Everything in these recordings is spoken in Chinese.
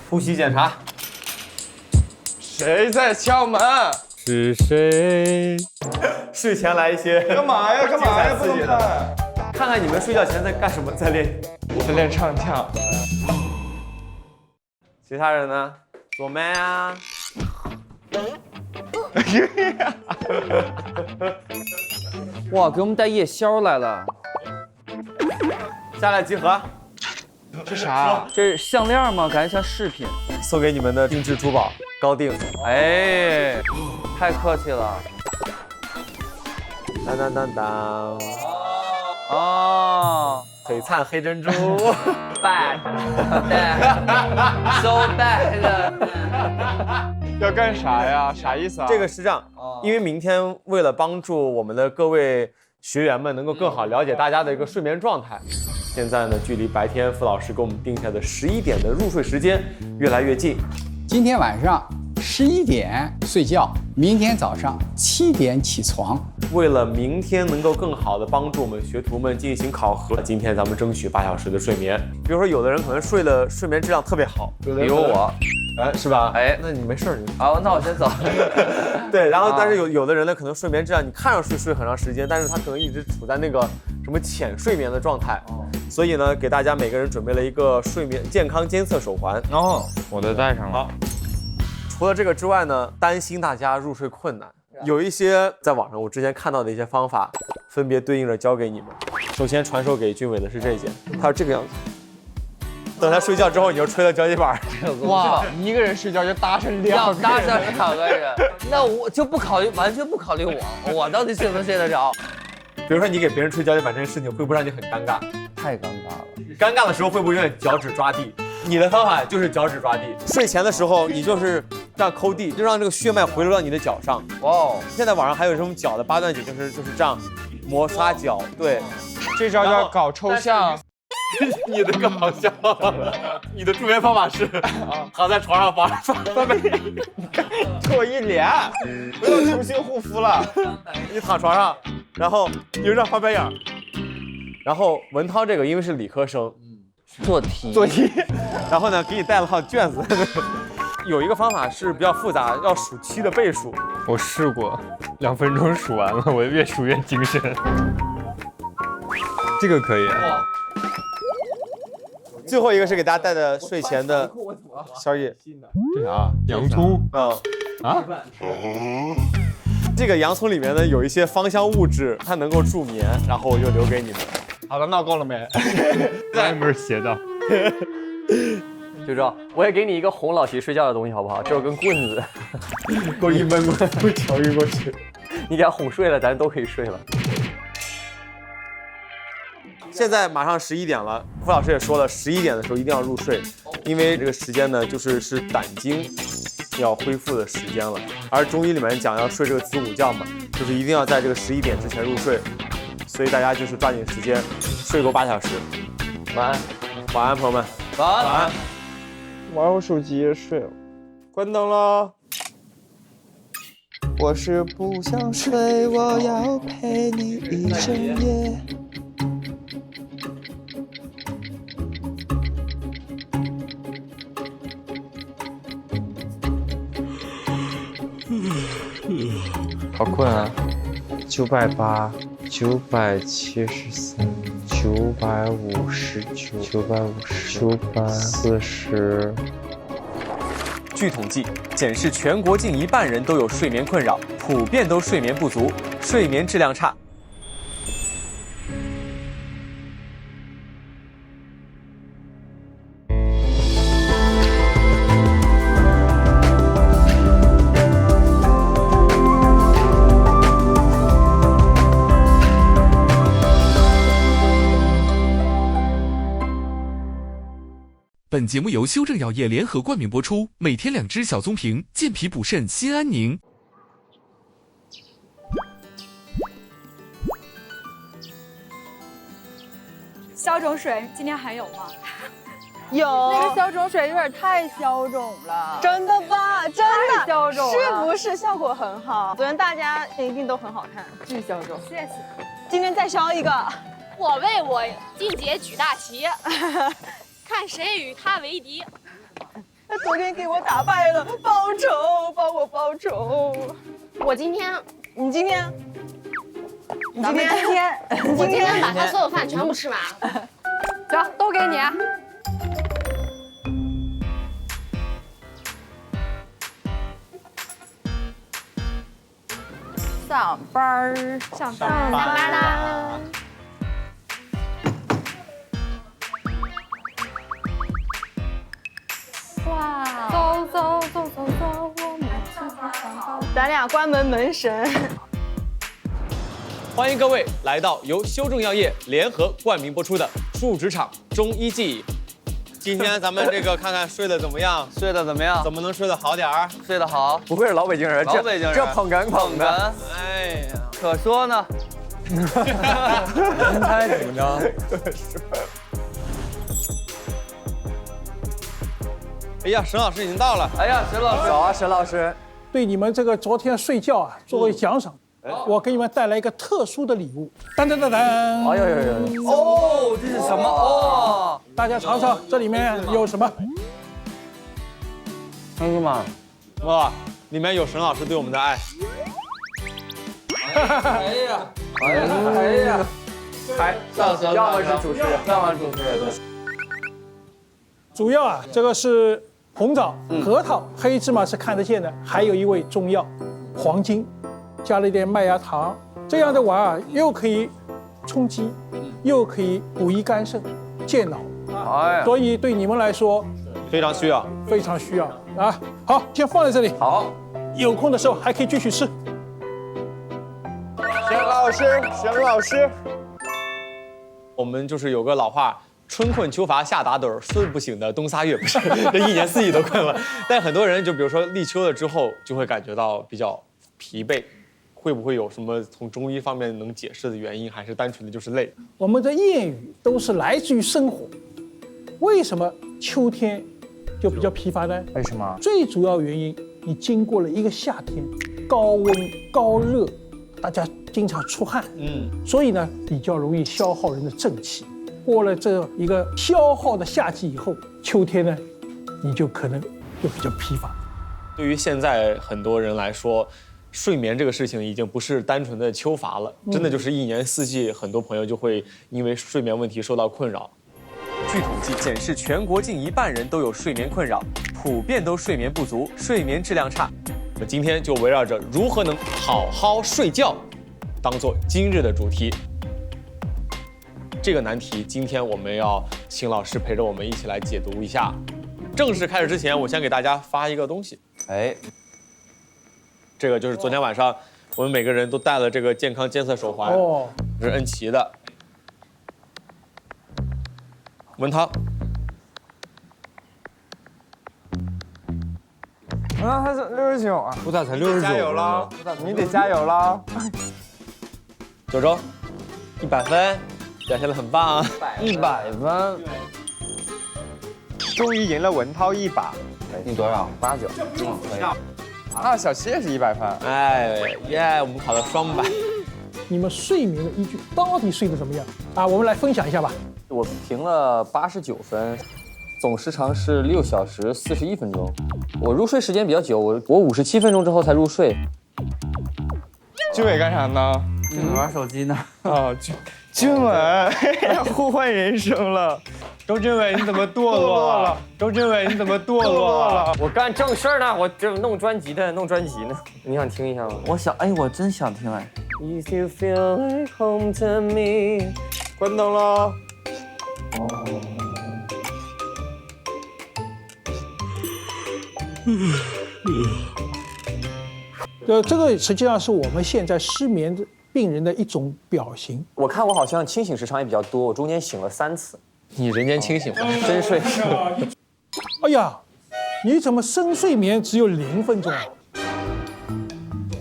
呼吸检查。谁在敲门？是谁？睡前来一些干嘛呀？干嘛呀？不能看。看看你们睡觉前在干什么，在练。在练唱跳。其他人呢？左麦啊。哇，给我们带夜宵来了。下来集合。这啥？这是项链吗？感觉像饰品。送给你们的定制珠宝，高定。哎，太客气了。当当当当。哦。璀璨黑珍珠。bad so bad。要干啥呀？啥意思啊？这个是这样，因为明天为了帮助我们的各位学员们能够更好了解大家的一个睡眠状态，现在呢，距离白天傅老师给我们定下的11点的入睡时间越来越近。今天晚上11点睡觉，明天早上7点起床。为了明天能够更好的帮助我们学徒们进行考核，今天咱们争取8小时的睡眠。比如说，有的人可能睡眠质量特别好，比如我，是吧？哎，那你没事你好，那我先走。对，然后但是有的人呢，可能睡眠质量你看上去睡很长时间，但是他可能一直处在那个什么浅睡眠的状态。所以呢，给大家每个人准备了一个睡眠健康监测手环。哦，我都戴上了。好。除了这个之外呢，担心大家入睡困难，有一些在网上我之前看到的一些方法，分别对应着教给你们。首先传授给俊伟的是这件，它是这个样子。等他睡觉之后，你就吹了脚底板。哇，一个人睡觉就搭上要2搭上2个人，那我就不考虑，完全不考虑我到底睡不睡得着。比如说你给别人吹脚底板这件事情，会不会让你很尴尬？太尴尬了。尴尬的时候会不会有点脚趾抓地？你的方法就是脚趾抓地。睡前的时候，你就是这样抠地，就让这个血脉回流到你的脚上。哇哦！现在网上还有这种脚的8段锦，就是这样摩擦脚。对，这招叫搞抽象。你的更好笑了。你的助眠方法是躺在床上翻白眼，给我一脸，不用重新护肤了。你躺床上，然后你就这样翻白眼。然后文涛这个因为是理科生，做题，然后呢给你带了套卷子。有一个方法是比较复杂，要数7的倍数。我试过，2分钟数完了，我越数越精神。这个可以。最后一个是给大家带的睡前的宵夜。这啥？洋葱。啊？这个洋葱里面呢有一些芳香物质，它能够助眠，然后我就留给你们。好了，闹够了没？我也没有写到。就这样，我也给你一个哄老齐睡觉的东西，好不好？这有根棍子，给我一闷过来，我调晕过去。你给他哄睡了，咱都可以睡了。现在马上11点了，傅老师也说了，11点的时候一定要入睡，因为这个时间呢，是胆经要恢复的时间了。而中医里面讲要睡这个子午觉嘛，就是一定要在这个11点之前入睡，所以大家就是抓紧时间，睡够8小时。晚安，晚安，朋友们，晚安，晚安。玩会手机睡了，关灯了。我是不想睡，我要陪你一整夜。好困啊！980、973、959、940。据统计，显示全国近1半人都有睡眠困扰，普遍都睡眠不足，睡眠质量差。本节目由修正药业联合冠名播出，每天2支小棕瓶，健脾补肾，心安宁。消肿水今天还有吗？有那个消肿水有点太消肿了，真的吧？真的太消肿了，是不是效果很好？昨天大家一定都很好看，巨消肿。谢谢。今天再烧一个。我为我静姐举大旗，看谁与他为敌。他昨天给我打败了，报仇，帮我报仇。我今天，你今天，咱们今天，我今天把他所有饭全部吃完。行，都给你。上班儿，上班儿，上班啦！哇，走走走走走，我们去上班。咱俩关门门神。欢迎各位来到由修正药业联合冠名播出的《树职场中医记》。今天咱们这个看看睡得怎么样？睡得怎么样？怎么能睡得好点儿？睡得好，不愧是老北京人，老北京人这捧哏捧的，哎呀，可说呢。您猜怎么着？哎呀，沈老师已经到了。哎呀，沈老师，早啊，沈老师。对你们这个昨天睡觉啊，作为奖赏，我给你们带来一个特殊的礼物。当当当当！哎呦呦呦！哦，这是什么？哦，大家尝尝，这里面有什么？哎呀妈！哇，里面有沈老师对我们的爱。哎呀！哎呀！哎呀！还要么是主持人，要么主持人。主要啊，这个是红枣、核桃、黑芝麻是看得见的，还有一味中药黄金，加了一点麦芽糖，这样的丸啊，又可以充饥，又可以补益肝肾、健脑，哎呀，所以对你们来说非常需要，非常需要啊。好，先放在这里，好，有空的时候还可以继续吃。沈老师，沈老师，我们就是有个老话，春困秋乏夏打盹，睡不醒的冬仨月，不是，这一年四季都困了。但很多人就比如说立秋了之后，就会感觉到比较疲惫，会不会有什么从中医方面能解释的原因，还是单纯的就是累？我们的谚语都是来自于生活。为什么秋天就比较疲乏呢？为什么？最主要原因，你经过了一个夏天，高温高热，大家经常出汗，所以呢比较容易消耗人的正气。过了这一个消耗的夏季以后，秋天呢，你就可能就比较疲乏。对于现在很多人来说，睡眠这个事情已经不是单纯的秋乏了，真的就是一年四季，很多朋友就会因为睡眠问题受到困扰。据统计显示，全国近一半人都有睡眠困扰，普遍都睡眠不足，睡眠质量差。我们今天就围绕着如何能好好睡觉，当做今日的主题。这个难题，今天我们要请老师陪着我们一起来解读一下。正式开始之前，我先给大家发一个东西。哎，这个就是昨天晚上我们每个人都戴了这个健康监测手环，这是恩奇的。文涛，啊，他是69啊！我咋才69？加油了，你得加油了。周周，100分，表现得很棒啊！100分，终于赢了文涛一把。你多少？89。可以。啊，小七也是100分。哎耶，我们考了双百。你们睡眠的依据到底睡得怎么样啊？我们来分享一下吧。我评了89分，总时长是6小时41分钟。我入睡时间比较久，我57分钟之后才入睡。俊伟干啥呢？玩手机呢。哦，俊伟互换人生了。周俊伟，你怎么堕落了？周俊伟，你怎么堕落了？我干正事儿呢，我这弄专辑呢。你想听一下吗？我真想听哎。If you feel like home to me， 关灯了。这个实际上是我们现在失眠的病人的一种表型。我看我好像清醒时长也比较多，我中间醒了3次。你人间清醒吗？真睡。哎呀，你怎么深睡眠只有0分钟啊？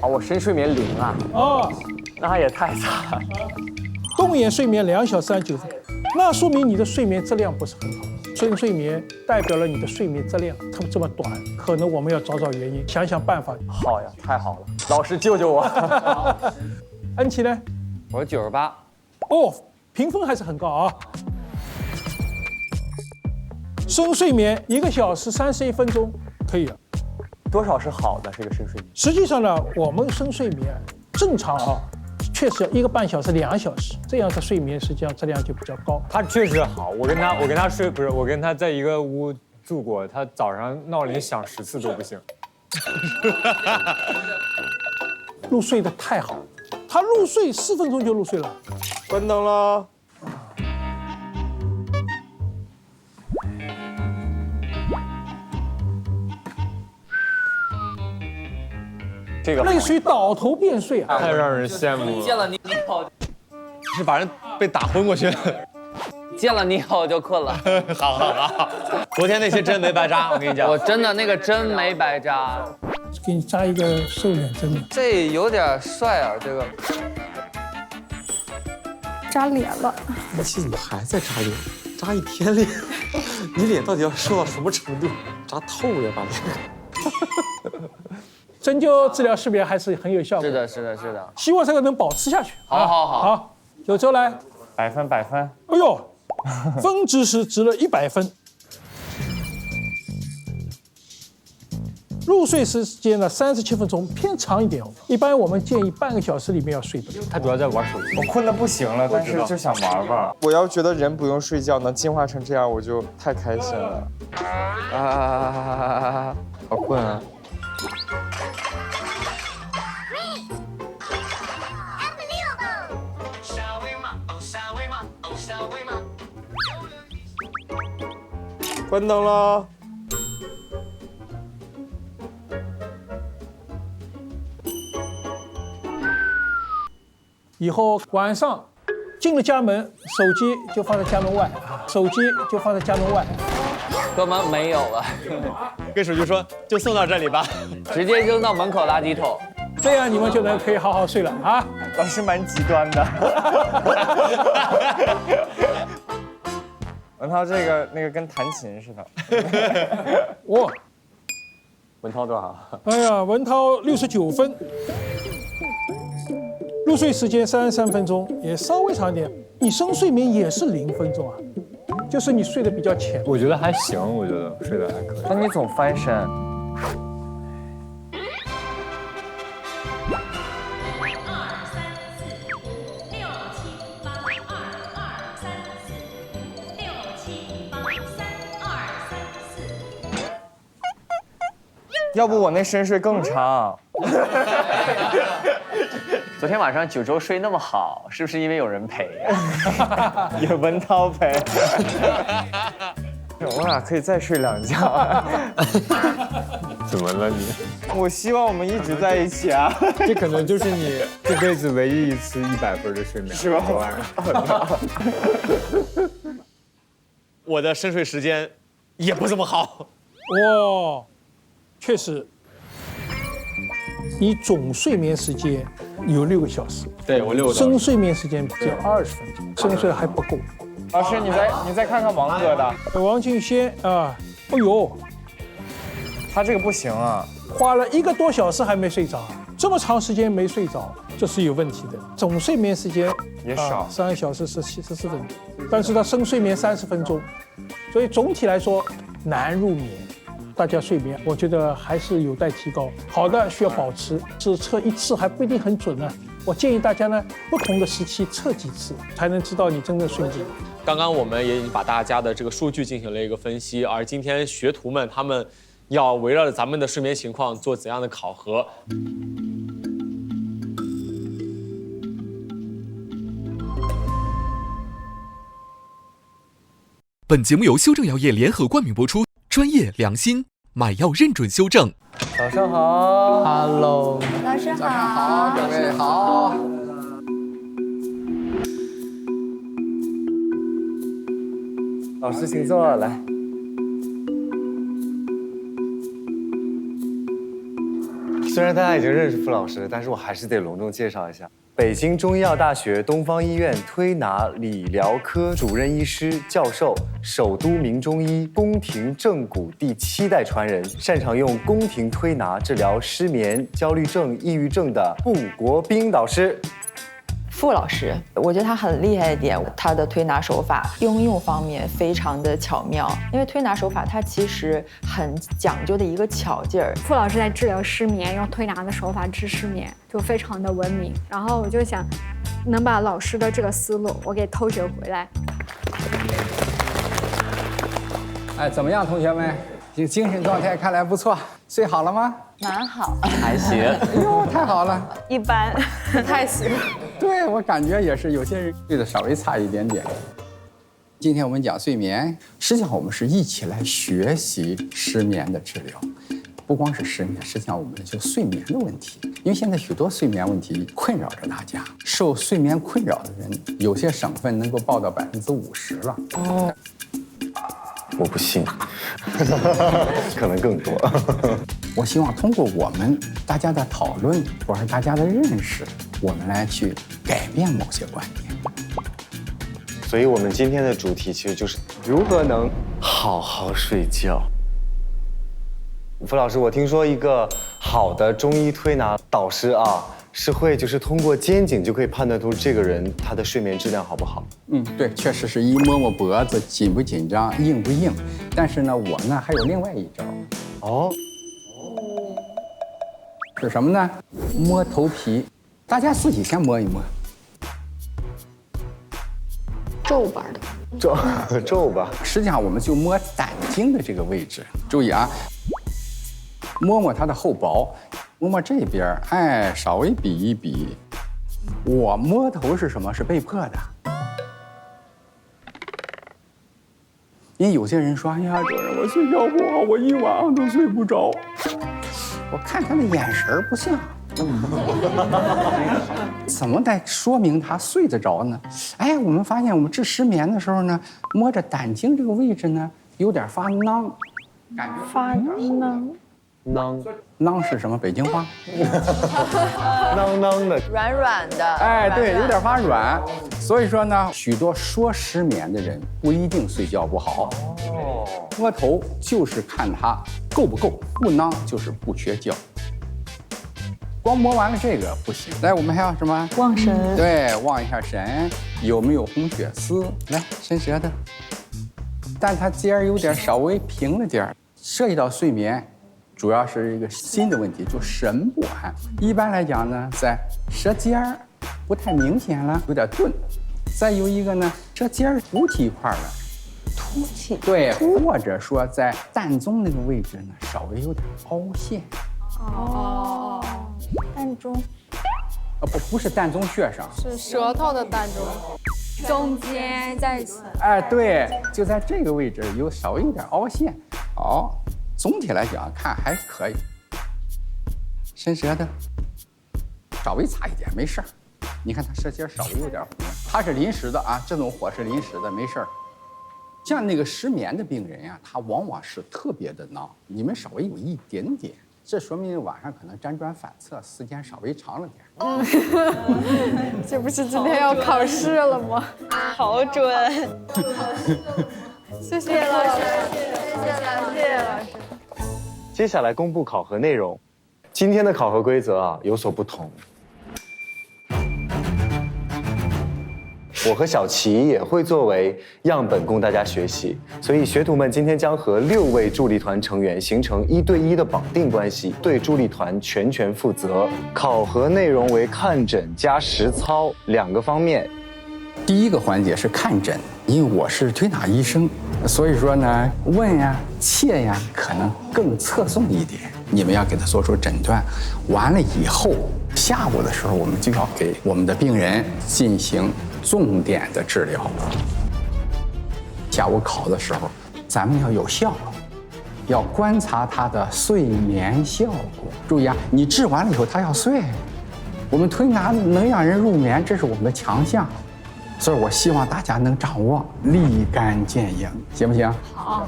啊，我深睡眠0啊。哦，那也太惨了。动眼睡眠2小时39分，那说明你的睡眠质量不是很好。深睡眠代表了你的睡眠质量这么短，可能我们要找找原因，想想办法。好呀，太好了，老师救救我。恩琪呢？我98。哦，评分还是很高啊。深睡眠1个小时31分钟可以了。多少是好的这个深睡眠？实际上呢，我们深睡眠正常啊，确实要1个半小时、2小时，这样的睡眠实际上质量就比较高。他确实好，我跟他睡，不是我跟他在一个屋住过，他早上闹铃响10次都不醒。入睡的太好，他入睡4分钟就入睡了。关灯了。这个类似于倒头便睡啊，太让人羡慕了。见了你以后，是把人被打昏过去了。见了你以后就困了。好，昨天那些针没白扎，我跟你讲。我真的那个针没白扎，给你扎一个瘦脸针的。这有点帅啊，这个。扎脸了。你怎么还在扎脸？扎一天脸，你脸到底要瘦到什么程度？扎透了把脸。针灸治疗失眠还是很有效果。是的。希望这个能保持下去。好，九州来。100分。哎呦，分值是值了100分。入睡时间呢37分钟，偏长一点哦。一般我们建议半个小时里面要睡的。他主要在玩手机。我困得不行了，但是就想玩玩。我要觉得人不用睡觉能进化成这样，我就太开心了。好困啊！关灯了。以后晚上进了家门，手机就放在家门外啊，哥们没有了，跟手机说就送到这里吧，直接扔到门口垃圾桶，这样你们就可以好好睡了啊。老师蛮极端的。文涛那个跟弹琴似的。哇，文涛多少？哎呀，文涛69分。入睡时间33分钟，也稍微长一点。你深睡眠也是0分钟啊，就是你睡得比较浅。我觉得还行，我觉得睡得还可以。那你总翻身。要不我那深睡更长。昨天晚上9周睡那么好，是不是因为有人陪呀？有文涛陪。我俩可以再睡2觉。怎么了你？我希望我们一直在一起啊。这可能就是你这辈子唯一一次100分的睡眠，是吧？我的深睡时间也不怎么好。哇，确实，你总睡眠时间有6个小时，对我6个。深睡眠时间只有20分钟，深睡还不够。老师，你再看看王哥的。王敬先啊，哎呦，他这个不行啊，花了1个多小时还没睡着，这么长时间没睡着，这是有问题的。总睡眠时间也少，3小时14分钟，但是他深睡眠30分钟，所以总体来说难入眠。大家睡眠，我觉得还是有待提高。好的需要保持，只测1次还不一定很准呢。我建议大家呢，不同的时期测几次，才能知道你真正睡眠。刚刚我们也已经把大家的这个数据进行了一个分析，而今天学徒们他们要围绕着咱们的睡眠情况做怎样的考核。本节目由修正药业联合冠名播出，专业良心，买药认准修正。早上好 ，Hello， 老师好，早上好，各位好。老师请坐，来。虽然大家已经认识傅老师，但是我还是得隆重介绍一下。北京中医药大学东方医院推拿理疗科主任医师、教授，首都名中医宫廷正骨第7代传人，擅长用宫廷推拿治疗失眠、焦虑症、抑郁症的傅国斌导师。傅老师，我觉得他很厉害一点，他的推拿手法应用方面非常的巧妙。因为推拿手法它其实很讲究的一个巧劲儿。傅老师在治疗失眠，用推拿的手法治失眠，就非常的文明。然后我就想，能把老师的这个思路我给偷学回来。哎，怎么样，同学们？这精神状态看来不错，睡好了吗？蛮好，还行。哎呦，太好了！一般，不太行。对，我感觉也是，有些人睡得稍微差一点点。今天我们讲睡眠，实际上我们是一起来学习失眠的治疗。不光是失眠，实际上我们就睡眠的问题，因为现在许多睡眠问题困扰着大家。受睡眠困扰的人，有些省份能够报到50%了。哦。我不信，可能更多。我希望通过我们大家的讨论，或者大家的认识，我们来去改变某些观点。所以我们今天的主题其实就是如何能好好睡觉。傅老师，我听说一个好的中医推拿导师啊，是会就是通过肩颈就可以判断出这个人他的睡眠质量好不好。对，确实是一摸摸脖子紧不紧张，硬不硬。但是呢，我呢还有另外一招。哦，是什么呢？摸头皮，大家自己先摸一摸。皱巴的。皱吧。实际上我们就摸胆经的这个位置，注意啊，摸摸它的后薄，摸摸这边，哎，稍微比一比。我摸头是什么？是被迫的。因为有些人说，哎呀，主任，我睡觉不好，我一晚上都睡不着。我看他的眼神不像，怎么来说明他睡得着呢？哎，我们发现我们治失眠的时候呢，摸着胆经这个位置呢，有点发囊，感觉发囊。囊是什么？北京话？囊的，软软的。哎，对，有点发软。所以说呢，许多说失眠的人不一定睡觉不好。摸头就是看他够不够，不囊就是不缺觉。光摸完了这个不行，来，我们还要什么？望神。对，望一下神，有没有红血丝？来，伸舌头，但它尖儿有点稍微平了点儿，涉及到睡眠。主要是一个心的问题，就神不安。一般来讲呢，在舌尖儿不太明显了，有点钝。再有一个呢，舌尖儿凸起一块了，凸起。对，或者说在膻中那个位置呢，稍微有点凹陷。哦，膻中。不是膻中穴上，是舌头的膻中，中间在一起。哎，对，就在这个位置有稍微有点凹陷。好。总体来讲看还可以，伸舌头，稍微差一点没事儿。你看他舌尖稍微有点红，他是临时的啊，这种火是临时的，没事儿。像那个失眠的病人呀，他往往是特别的囊，你们稍微有一点点，这说明晚上可能辗转反侧时间稍微长了点。这不是今天要考试了吗？好准。谢谢老师，谢谢老师。接下来公布考核内容。今天的考核规则啊有所不同。我和小齐也会作为样本供大家学习，所以学徒们今天将和6位助力团成员形成1对1的绑定关系，对助力团全权负责。考核内容为看诊加实操2个方面。第一个环节是看诊，因为我是推拿医生，所以说呢，问呀、切呀，可能更侧重一点。你们要给他做出诊断，完了以后，下午的时候我们就要给我们的病人进行重点的治疗。下午考的时候，咱们要有效，要观察他的睡眠效果。注意啊，你治完了以后他要睡，我们推拿能让人入眠，这是我们的强项。所以我希望大家能掌握立竿见影，行不行？好。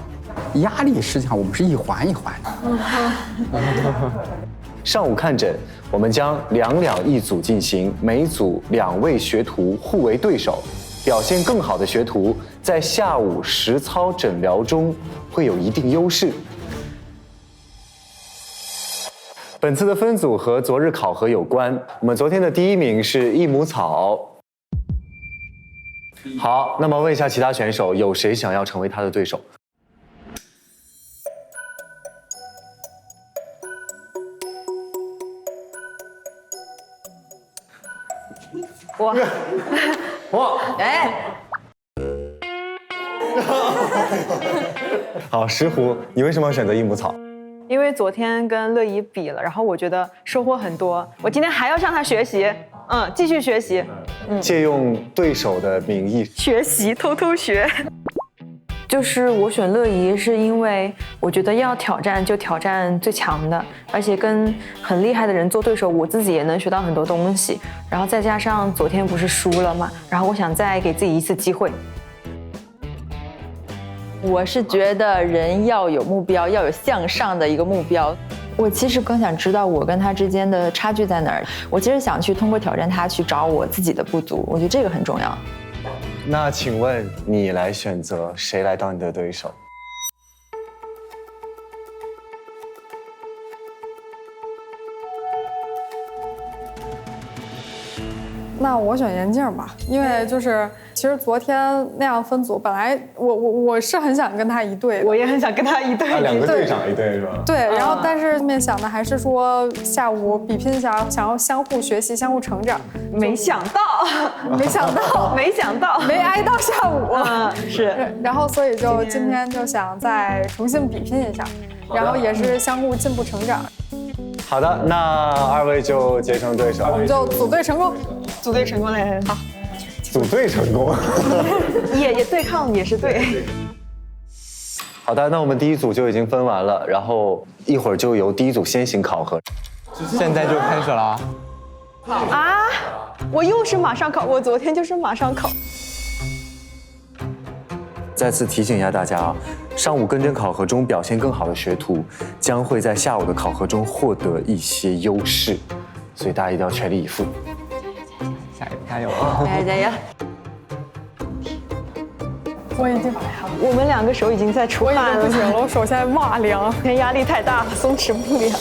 压力实际上我们是一环一环的。上午看诊，我们将2两一组进行，每组2位学徒互为对手。表现更好的学徒在下午实操诊疗中会有一定优势。本次的分组和昨日考核有关，我们昨天的第1名是益母草。好，那么问一下其他选手，有谁想要成为他的对手？我哎，好，石虎，你为什么要选择益母草？因为昨天跟乐怡比了，然后我觉得收获很多，我今天还要向他学习，继续学习，借用对手的名义学习，偷偷学。就是我选乐怡，是因为我觉得要挑战就挑战最强的，而且跟很厉害的人做对手，我自己也能学到很多东西。然后再加上昨天不是输了嘛，然后我想再给自己一次机会。我是觉得人要有目标，要有向上的一个目标。我其实更想知道我跟他之间的差距在哪儿。我其实想去通过挑战他去找我自己的不足，我觉得这个很重要。那请问你来选择谁来当你的对手？那我选眼镜吧，因为就是其实昨天那样分组，本来我是很想跟他一队的，我也很想跟他一队，两个队长一队是吧？对，然后但是后面想的还是说下午比拼一下，想要相互学习、相互成长。没想到，没挨到下午，是。然后所以就今天就想再重新比拼一下，然后也是相互进步成长。好的，那二位就结成对手，我们就组队成功。组队成功嘞！好，组队成功，也对抗也是对。好的，那我们第一组就已经分完了，然后一会儿就由第一组先行考核，现在就开始了啊！我又是马上考，我昨天就是马上考。再次提醒一下大家啊，上午跟诊考核中表现更好的学徒，将会在下午的考核中获得一些优势，所以大家一定要全力以赴。加油！加油！我已经，我们两个手已经在出汗了，不行了，我手现在哇凉，今天压力太大了，松弛不了。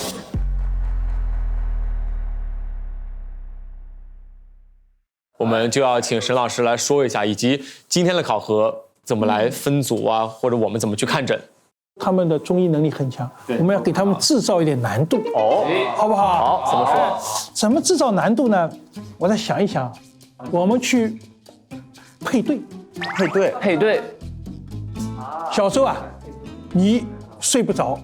我们就要请沈老师来说一下，以及今天的考核怎么来分组啊，或者我们怎么去看诊。他们的中医能力很强，我们要给他们制造一点难度，好不好？好，怎么说？怎么制造难度呢？我再想一想，我们去配对。配对。小周啊，你睡不着；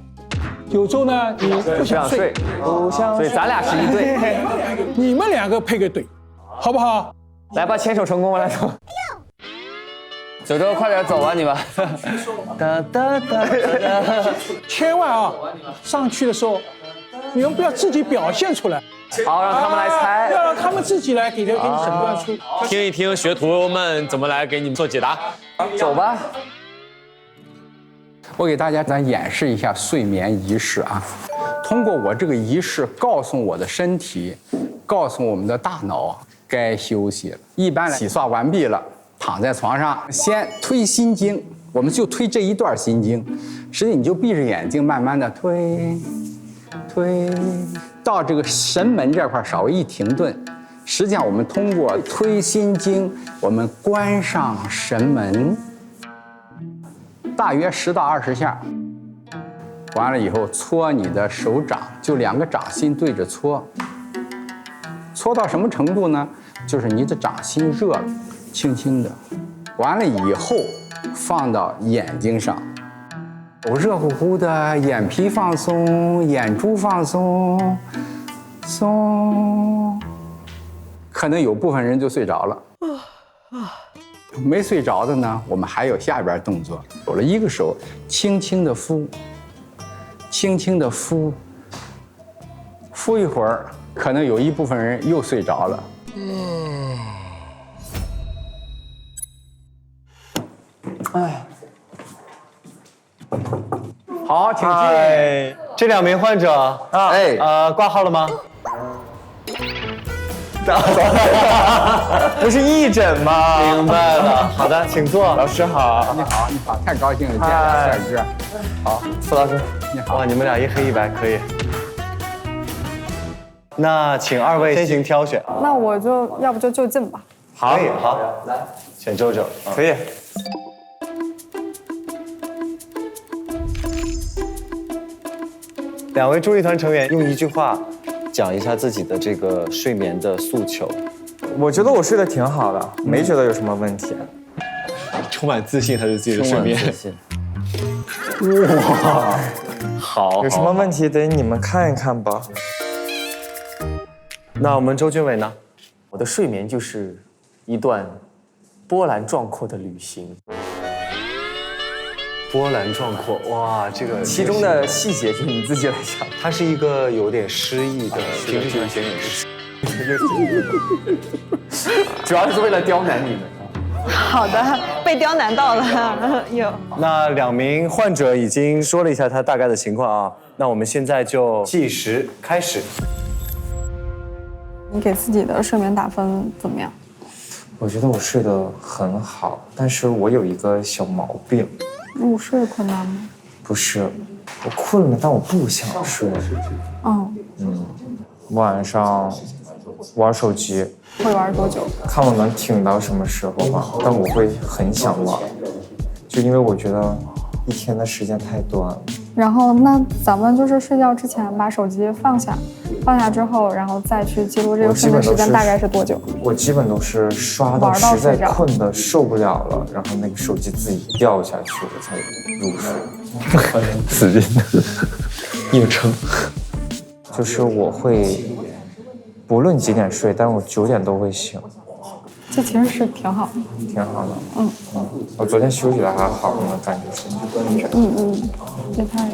有周呢，你不想睡，所以咱俩是一对。你们两个配个对，好不好？来吧，牵手成功，来走。九州，快点走啊，你们！千万啊，上去的时候，你们不要自己表现出来。好，让他们来猜，要让他们自己来给你诊断出。听一听学徒们怎么来给你们做解答。走吧。我给大家咱演示一下睡眠仪式啊。通过我这个仪式，告诉我的身体，告诉我们的大脑该休息了。一般来洗刷完毕了，躺在床上，先推心经，我们就推这一段心经。实际你就闭着眼睛，慢慢的推，到这个神门这块稍微一停顿。实际上我们通过推心经，我们关上神门，大约10到20下。完了以后，搓你的手掌，就2个掌心对着搓。搓到什么程度呢？就是你的掌心热了，轻的。完了以后，放到眼睛上，热乎乎的，眼皮放松，眼珠放松，松。可能有部分人就睡着了。没睡着的呢，我们还有下边动作。有了一个手，轻轻的敷，敷一会儿，可能有一部分人又睡着了。好，请进。这2名患者挂号了吗？不是义诊吗？明白了。好的，请坐。老师好。你好，太高兴了，见了帅哥。好，傅老师，你好。哇，你们俩一黑一白，可以。那请2位先行挑选。那我就要不就近吧。可以，好，来，选周周，可以。两位助力团成员用一句话讲一下自己的这个睡眠的诉求。我觉得我睡得挺好的，没觉得有什么问题。充满自信，他对自己的睡眠。哇，好，有什么问题得你们看一看吧。那我们周俊伟呢？我的睡眠就是一段波澜壮阔的旅行。波澜壮阔，哇，这个其中的细节就你自己来想。它是一个有点诗意的，平时喜欢写点诗，主要是为了刁难你们。好的，被刁难到了，有。那2名患者已经说了一下他大概的情况啊，那我们现在就计时开始。你给自己的睡眠打分怎么样？我觉得我睡得很好，但是我有一个小毛病。入睡困难吗？不是，我困了，但我不想睡。晚上玩手机。会玩多久？看我能挺到什么时候吧，但我会很想玩，就因为我觉得一天的时间太短了。然后那咱们就是睡觉之前把手机放下之后，然后再去记录这个睡眠时间大概是多久？我基本都是刷到实在困的受不了了，然后那个手机自己掉下去，我才入睡。死劲的硬撑。就是我会不论几点睡，但我9点都会醒。这其实是挺好的，挺好的。我昨天休息的还好呢，感觉是。这太阳。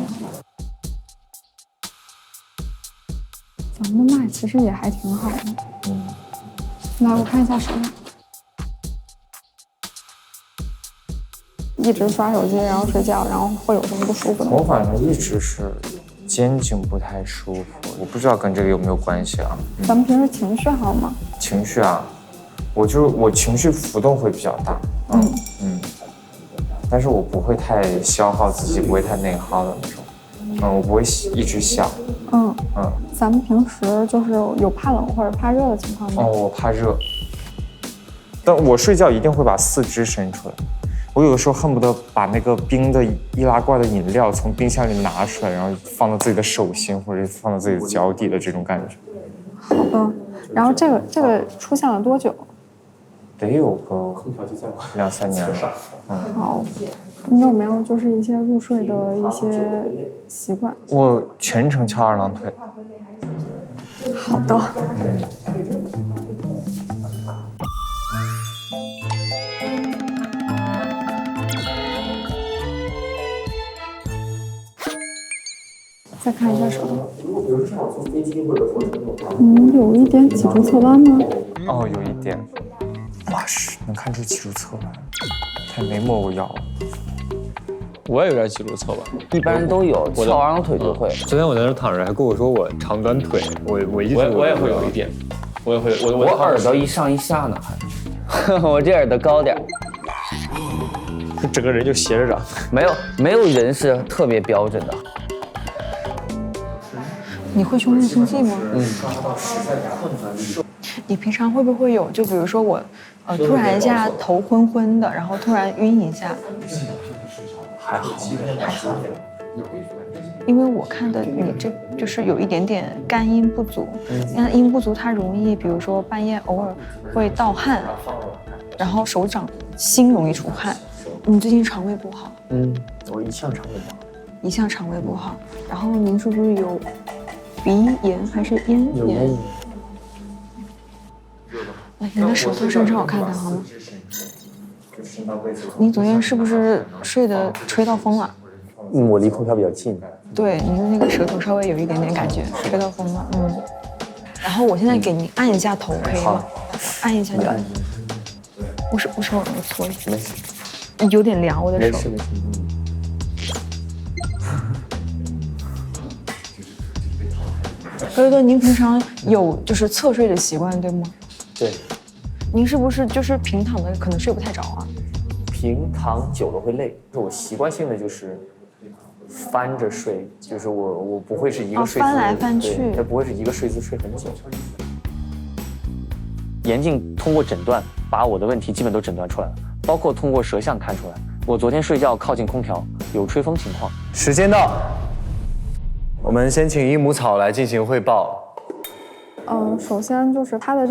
咱们的脉其实也还挺好的。来，我看一下手脉。一直刷手机，然后睡觉，然后会有什么不舒服的吗？我反正一直是肩颈不太舒服，我不知道跟这个有没有关系啊。咱们平时情绪好吗？情绪啊，我情绪浮动会比较大。但是我不会太消耗自己，不会太内耗的那种。我不会一直想。咱们平时就是有怕冷或者怕热的情况吗？我怕热，但我睡觉一定会把4肢伸出来。我有的时候恨不得把那个冰的易拉罐的饮料从冰箱里拿出来，然后放到自己的手心或者放到自己的脚底的这种感觉。好的，然后这个出现了多久？得有个2、3年了。好，你有没有就是一些入睡的一些习惯？我全程翘2郎腿。好的。再看一下手。有一点脊柱侧弯吗？有一点。哇塞，能看出脊柱侧弯，还没摸过腰。我也有点脊柱侧弯，一般人都有，翘2郎腿就会。昨天我在那躺着，还跟我说我长短腿，我也会有一点，我也会，我耳朵一上一下呢，还，我这耳朵高点，整个人就斜着长。没有人是特别标准的。你会胸闷心悸吗？你平常会不会有？就比如说我，突然一下头昏昏的，然后突然晕一下。还好。因为我看的你这就是有一点点肝阴不足，那阴不足它容易，比如说半夜偶尔会盗汗，然后手掌心容易出汗。你最近肠胃不好？我一向肠胃不好。一向肠胃不好，然后您是不是有鼻炎还是咽炎？来，您的舌头伸长，我看看好吗？您昨天是不是睡得吹到风了？我离空调比较近。对，您的那个舌头稍微有一点点感觉，吹到风了。然后我现在给您按一下头，可以吗？按一下就按。我手我搓一下。没事。有点凉，我的手。没事。哥哥，您平常有就是侧睡的习惯，对吗？对。您是不是就是平躺的可能睡不太着啊？平躺久了会累，我习惯性的就是翻着睡，就是我不会是一个睡姿，翻来翻去，它不会是一个睡姿睡很久。眼镜通过诊断把我的问题基本都诊断出来了，包括通过舌象看出来。我昨天睡觉靠近空调，有吹风情况。时间到，我们先请益母草来进行汇报。首先就是它的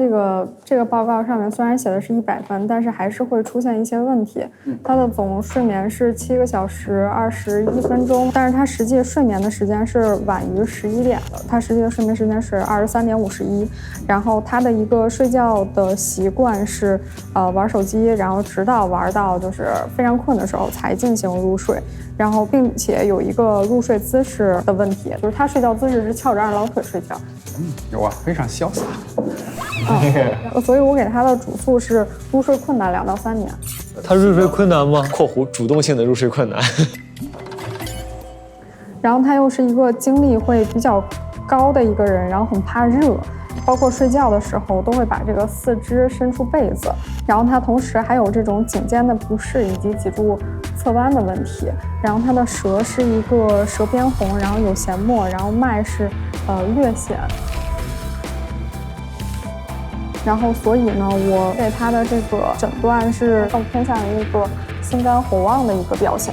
这个报告上面虽然写的是100分，但是还是会出现一些问题。它的总睡眠是7个小时21分钟，但是它实际睡眠的时间是晚于11点的，它实际的睡眠时间是23点51。然后它的一个睡觉的习惯是玩手机，然后直到玩到就是非常困的时候才进行入睡。然后并且有一个入睡姿势的问题，就是他睡觉姿势是翘着二郎腿睡觉。哇，非常潇洒。所以我给他的主诉是入睡困难2到3年。他入睡困难吗？（括弧主动性的入睡困难。）然后他又是一个精力会比较高的一个人，然后很怕热。包括睡觉的时候都会把这个四肢伸出被子，然后他同时还有这种颈肩的不适以及脊柱侧弯的问题，然后他的舌是一个舌边红，然后有涎沫，然后脉是略显，然后所以呢，我给他的这个诊断是更偏向于一个心肝火旺的一个表现。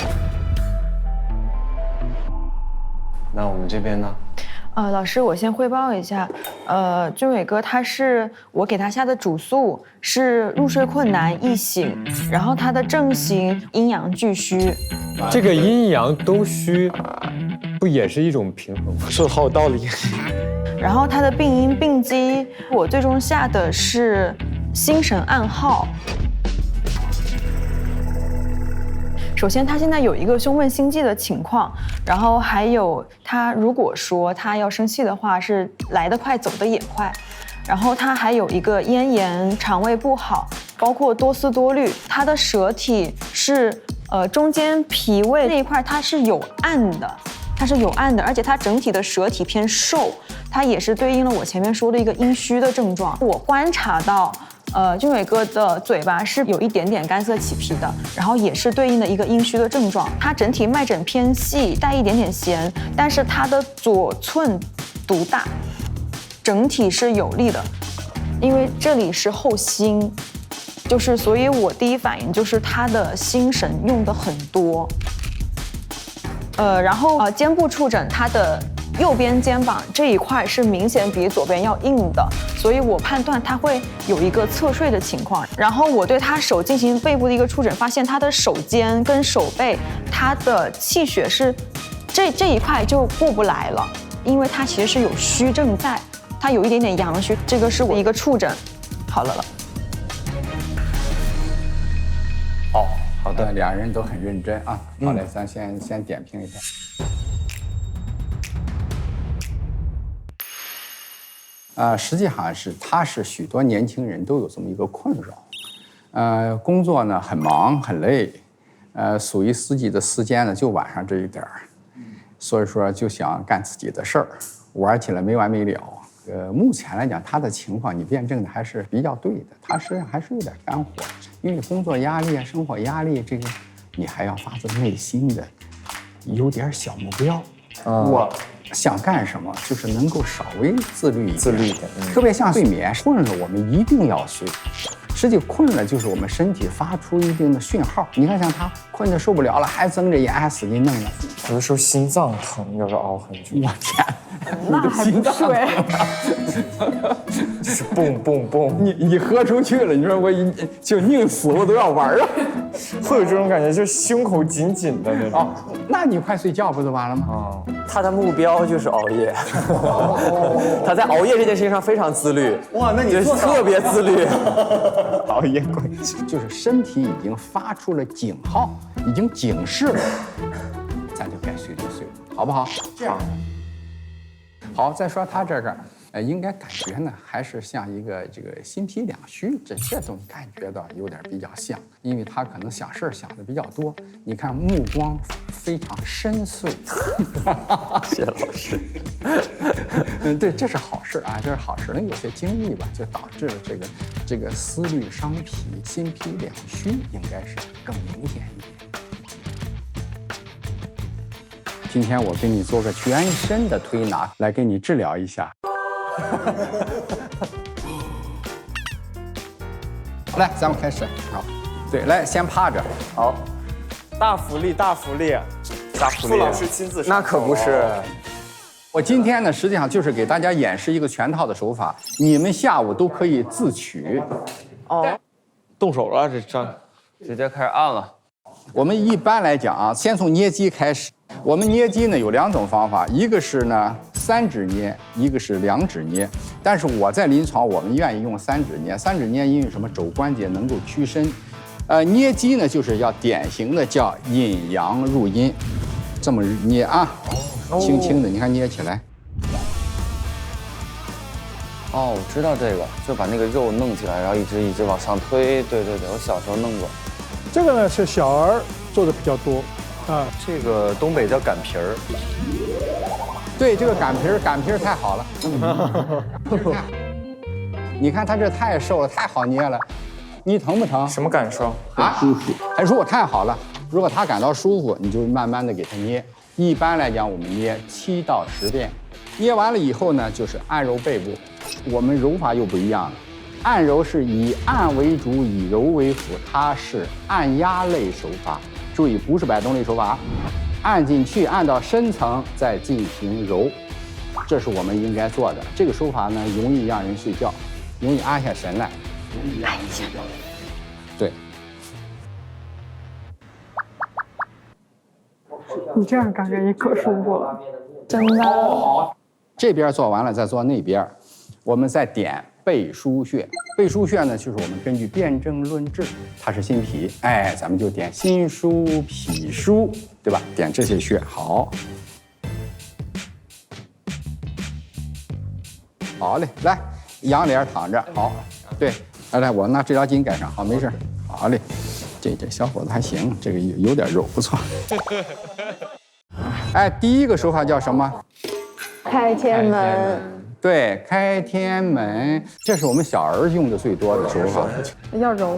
那我们这边呢？老师，我先汇报一下，俊伟哥我给他下的主诉是入睡困难易醒，然后他的症型阴阳俱虚。这个阴阳都虚，不也是一种平衡吗？说的好有道理。然后他的病因病机，我最终下的是心神暗耗。首先，他现在有一个胸闷心悸的情况，然后还有他如果说他要生气的话，是来得快走得也快，然后他还有一个咽炎、肠胃不好，包括多思多虑。他的舌体是中间脾胃那一块它是有暗的，而且它整体的舌体偏瘦，它也是对应了我前面说的一个阴虚的症状。我观察到。俊伟哥的嘴巴是有一点点干涩起皮的，然后也是对应的一个阴虚的症状。他整体脉诊偏细，带一点点弦，但是他的左寸独大，整体是有力的，因为这里是后心，就是所以我第一反应就是他的心神用的很多。然后肩部触诊，他的右边肩膀这一块是明显比左边要硬的，所以我判断他会有一个侧睡的情况。然后我对他手进行背部的一个触诊，发现他的手尖跟手背，他的气血是这一块就过不来了，因为他其实是有虚症在，他有一点点阳虚。这个是我一个触诊，好了。好的，两人都很认真啊。好嘞，咱先点评一下。实际上他是许多年轻人都有这么一个困扰，工作呢很忙很累，属于自己的时间呢就晚上这一点儿，所以说就想干自己的事儿，玩起来没完没了。目前来讲，他的情况你辩证的还是比较对的，他实际上还是有点干活，因为工作压力、生活压力，这个你还要发自内心的有点小目标。我想干什么，就是能够稍微自律一点，特别像睡眠，困了我们一定要睡。实际困了就是我们身体发出一定的讯号。你看，像他困得受不了了，还睁着眼，还使劲弄了。有的时候心脏疼，要是熬很久。我天，那还不睡？就是蹦蹦蹦。你喝出去了，你说我就宁死我都要玩了。会有这种感觉，就是胸口紧紧的那种。那你快睡觉不就完了吗？他的目标就是熬夜，他在熬夜这件事情上非常自律。哇，那你特别自律。熬夜关系就是身体已经发出了警号，已经警示了，咱就该睡就睡，好不好？这样。好，再说他这个，应该感觉呢，还是像一个这个心脾两虚，这东西感觉到有点比较像，因为他可能想事儿想的比较多。你看目光非常深邃。谢谢老师。对，这是好事啊，这是好事。那有些经历吧，就导致了这个思虑伤脾，心脾两虚，应该是更明显一点。今天我给你做个全身的推拿，来给你治疗一下。来，咱们开始。好，对，来先趴着。好，大福利，大福利，傅老师亲自上。那可不是。我今天呢，实际上就是给大家演示一个全套的手法，你们下午都可以自取。哦，动手了，这张直接开始按了。我们一般来讲啊，先从捏鸡开始。我们捏鸡呢有2种方法，一个是呢3指捏，一个是2指捏。但是我在临床，我们愿意用3指捏。3指捏因为什么？肘关节能够屈伸。捏鸡呢就是要典型的叫引阳入阴，这么捏啊，轻轻的，你看捏起来。哦，我知道这个，就把那个肉弄起来，然后一直往上推。对对对，我小时候弄过。这个呢是小儿做的比较多啊，这个东北叫擀皮儿。对，这个擀皮儿太好了。你看他这太瘦了，太好捏了。你疼不疼？什么感受啊？舒服。还说我太好了。如果他感到舒服，你就慢慢的给他捏。一般来讲，我们捏7到10遍。捏完了以后呢，就是按揉背部。我们揉法又不一样了。按揉是以按为主，以揉为辅，它是按压类手法。注意，不是摆动类手法。按进去，按到深层，再进行揉，这是我们应该做的。这个手法呢，容易让人睡觉，容易安下神来。按一下。对。你这样感觉也可舒服了，真的。这边做完了，再做那边，我们再点背腧穴。背腧穴呢，就是我们根据辨证论治，它是心脾，哎，咱们就点心腧、脾腧，对吧？点这些穴，好。好嘞，来，仰脸躺着，好，对，来，我拿这条巾盖上，好，没事，好嘞。这小伙子还行，这个有点肉，不错。哎，第一个手法叫什么？开天门。对，开天门，这是我们小儿用的最多的手法。要揉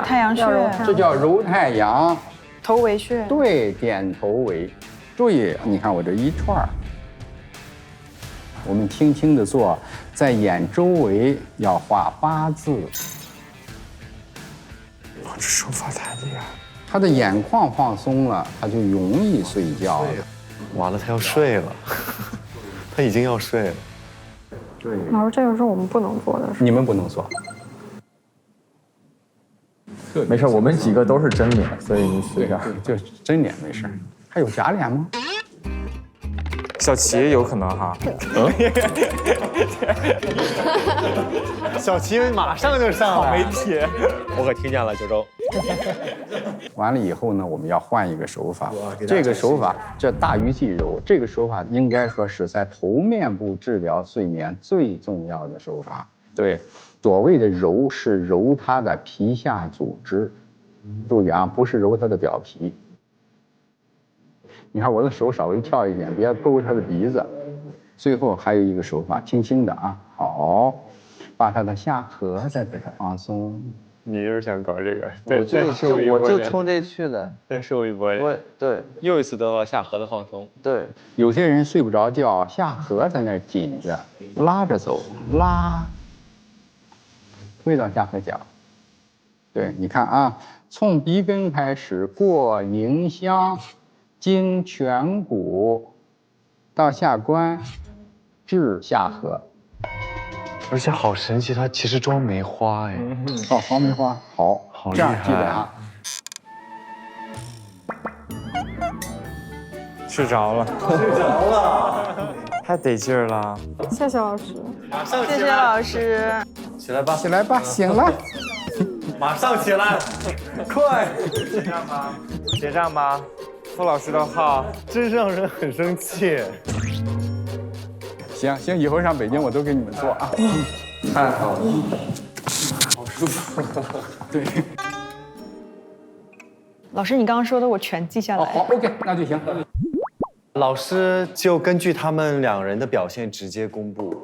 太阳穴，这叫揉太阳。头尾穴。对，点头尾。注意，你看我这一串儿，我们轻轻的做，在眼周围要画8字。这手法太厉害，他的眼眶放松了，他就容易睡觉了。完了，他要睡了，他已经要睡了。对，老师，这个是我们不能做的，你们不能做。没事，我们几个都是真脸，所以你随便。就真脸没事。还有假脸吗？小齐有可能哈。小齐马上就上来，没贴，我可听见了，九州。完了以后呢，我们要换一个手法。这个手法叫大鱼际揉，这个手法应该说是在头面部治疗睡眠最重要的手法。对，所谓的揉是揉它的皮下组织，注意啊，不是揉它的表皮。你看我的手稍微跳一点，别勾它的鼻子。最后还有一个手法，轻轻的啊，好，把它的下颌再给它放松。你就是想搞这个？我就冲这去的。再受一波。对，又一次得到下颌的放松。对，有些人睡不着觉，下颌在那儿紧着，拉着走，拉，推到下颌角。对，你看啊，从鼻根开始，过迎香，经颧骨，到下关，至下颌。而且好神奇，它其实装梅花哎。哦，黄梅花，好，好这样记得啊。睡着了，睡着了，太得劲儿了。谢谢老师，谢谢老师。起来吧，起来吧，醒了。马上起来，快！结账吧，结账吧。傅老师的号，真是让人很生气。行，以后上北京我都给你们做啊。太好了，好舒服。对。老师，你刚刚说的我全记下来。好 ，OK， 那就行。老师就根据他们2人的表现直接公布。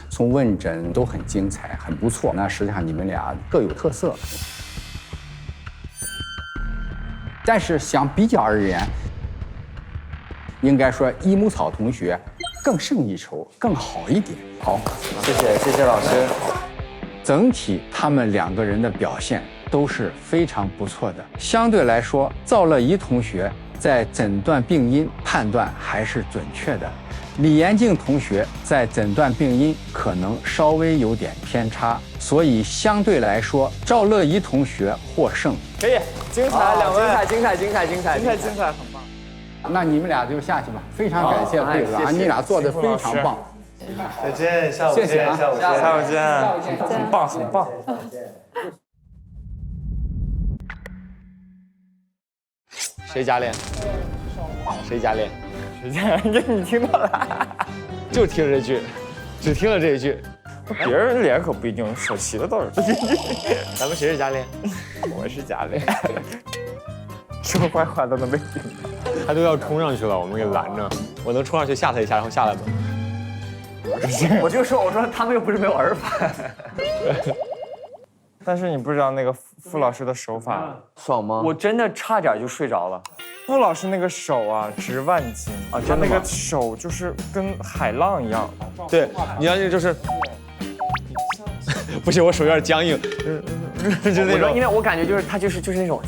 从问诊都很精彩，很不错。那实际上你们俩各有特色。但是相比较而言，应该说益母草同学更胜一筹，更好一点。好，谢谢老师。整体他们2个人的表现都是非常不错的。相对来说，赵乐怡同学在诊断病因判断还是准确的，李延静同学在诊断病因可能稍微有点偏差，所以相对来说，赵乐怡同学获胜。可以，精彩2位，精彩，很棒。那你们俩就下去吧，非常感谢贵子啊，你俩做的非常棒。再见，下午见，谢谢啊，下午见，下午见，很棒，很棒。谁加练？谁加练？谁加练？你听到了？就听这句，只听了这一句。别人脸可不一定，手齐了倒是。咱们谁是加练？我是加练。说坏话都能被顶。他都要冲上去了，我们给拦着。我能冲上去吓他一下，然后下来吗？我就说，我说他们又不是没有耳返。但是你不知道那个傅老师的手法爽吗？我真的差点就睡着了。傅老师那个手啊，值万金啊！他那个手就是跟海浪一样。对，你要就是不行，我手有点僵硬，就那种。因为我感觉就是他就是那种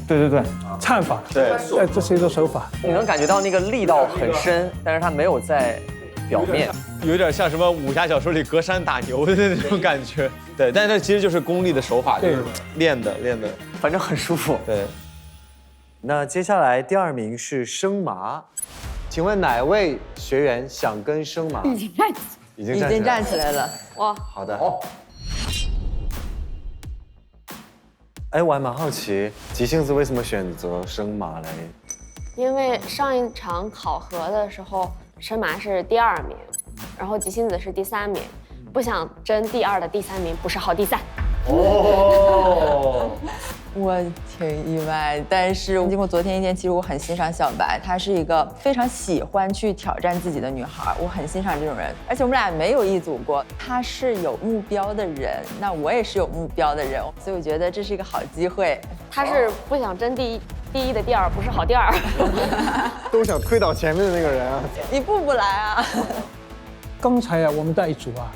对，颤法。对，这是一种手法。你能感觉到那个力道很深，但是他没有在表面，有点像什么武侠小说里隔山打牛的那种感觉。对，但是这其实就是功力的手法，就是练的，反正很舒服。对。那接下来第2名是生麻，请问哪位学员想跟生麻？已经站起来了。哇，好的。哎，我还蛮好奇，急性子为什么选择生麻嘞？因为上一场考核的时候，生麻是第2名，然后急性子是第3名，不想争第2的第3名，不是好第3。哦，我挺意外，但是经过昨天一天，其实我很欣赏小白，她是一个非常喜欢去挑战自己的女孩，我很欣赏这种人。而且我们俩没有一组过，她是有目标的人，那我也是有目标的人，所以我觉得这是一个好机会。他是不想争第一的第2，不是好第2。都想推倒前面的那个人啊！你不来啊？刚才啊，我们那一组啊，